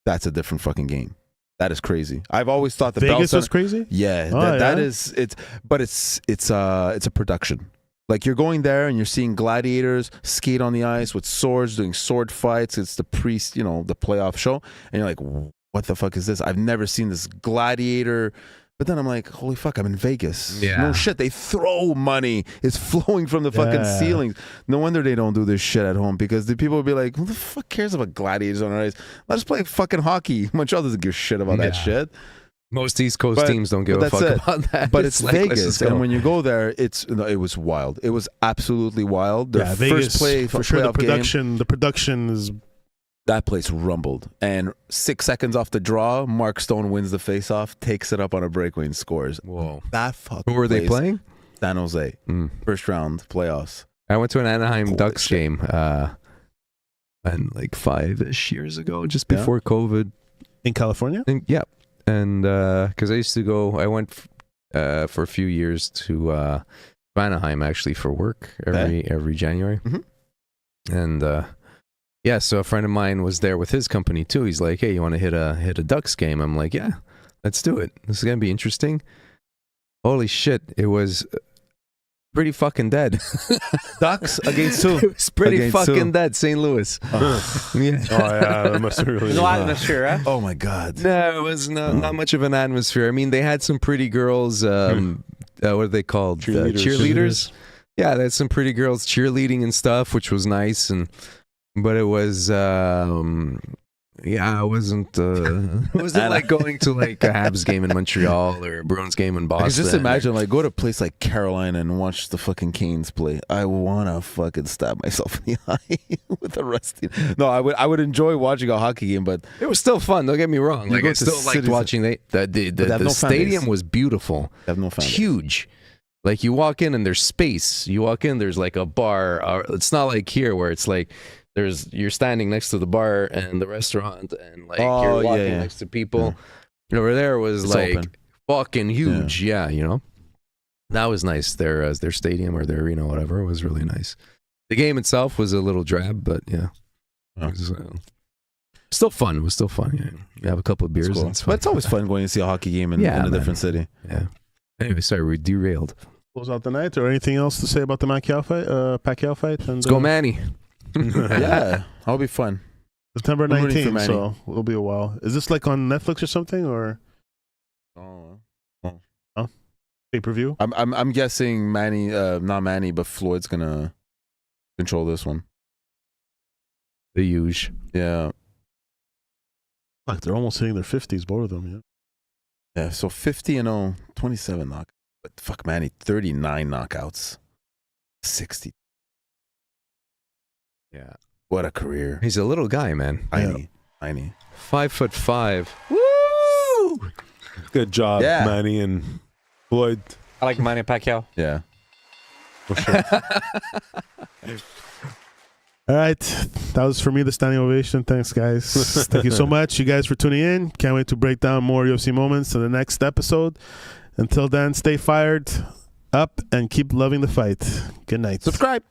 That's a different fucking game. That is crazy. I've always thought the Bell Vegas Center, was crazy. yeah, Oh, that yeah? is but it's a production. Like you're going there and you're seeing gladiators skate on the ice with swords, doing sword fights. It's the the playoff show, and you're like, what the fuck is this? I've never seen this gladiator But then I'm like, holy fuck, I'm in Vegas. Yeah. No shit, they throw money. It's flowing from the fucking Yeah. ceilings. No wonder they don't do this shit at home, because the people will be like, who the fuck cares about gladiators on our ice? Let's play fucking hockey. Montreal doesn't give a shit about that Yeah. shit. Most East Coast teams don't give a but fuck that's it. about that. But it's like, let's Vegas, just go. and when you go there, it was wild. It was absolutely wild. Their Vegas, for sure. The playoff production is. that place rumbled. And 6 seconds off the draw, Mark Stone wins the faceoff, takes it up on a breakaway and scores. Whoa. That fucking Who were they place, playing? San Jose. Mm. First round playoffs. I went to an Anaheim Holy Ducks shit. game and like 5-ish years ago, just Yeah. before COVID. In California? And, yeah. And because I used to go, I went for a few years to Anaheim actually for work every January. Mhm. And yeah, so a friend of mine was there with his company too. He's like, "Hey, you want to hit a Ducks game?" I'm like, "Yeah, let's do it. This is gonna be interesting." Holy shit! It was pretty fucking dead. Ducks against who? It was pretty Against fucking who? dead. St. Louis. Yeah. Oh yeah, that must have really. No atmosphere, huh? Oh my God. No, it was not much of an atmosphere. I mean, they had some pretty girls. What are they called? Cheerleaders. Yeah, they had some pretty girls cheerleading and stuff, which was nice. But it was, it wasn't like going to like a Habs game in Montreal or a Bruins game in I Boston. can just imagine, like, go to a place like Carolina and watch the fucking Canes play. I wanna fucking stab myself in the eye with the rusty. No, I would enjoy watching a hockey game, but It was still fun. Don't get me wrong. You Like go I to still liked cities- watching they have the no fan stadium base. was beautiful. I have no It's fan base. huge. Like you walk in and there's space. You walk in, there's like a bar. It's not like here where it's like you're standing next to the bar and the restaurant and like Oh, you're walking yeah. next to people. Over there was It's like open. fucking huge. Yeah, you know. That was nice. Their stadium or their whatever was really nice. The game itself was a little drab, but yeah. Oh. It was, still fun. It was still fun. Yeah. You have a couple of beers. It's cool. And it's fun. But it's always fun going to see a hockey game in Yeah, a man. different city. Yeah. Anyway, sorry, we derailed. Close out the night, or anything else to say about the Pacquiao fight? And, Let's go, Manny. Yeah, that'll be fun. September I'm rooting for 19th, Manny. so it'll be a while. Is this like on Netflix or something, or pay-per-view? I'm guessing Manny, not Manny, but Floyd's gonna control this one. The huge. Yeah, Fuck, they're almost hitting their 50s, both of them, yeah. yeah. So 50-0, 27 knockouts. But fuck, Manny, 39 knockouts, 60. Yeah. What a career. He's a little guy, man. Tiny. 5'5". Woo! Good job, Yeah. Manny and Floyd. I like Manny Pacquiao. Yeah. For sure. All right, that was for me, the standing ovation. Thanks, guys. Thank you so much, you guys, for tuning in. Can't wait to break down more UFC moments in the next episode. Until then, stay fired up and keep loving the fight. Good night. Subscribe.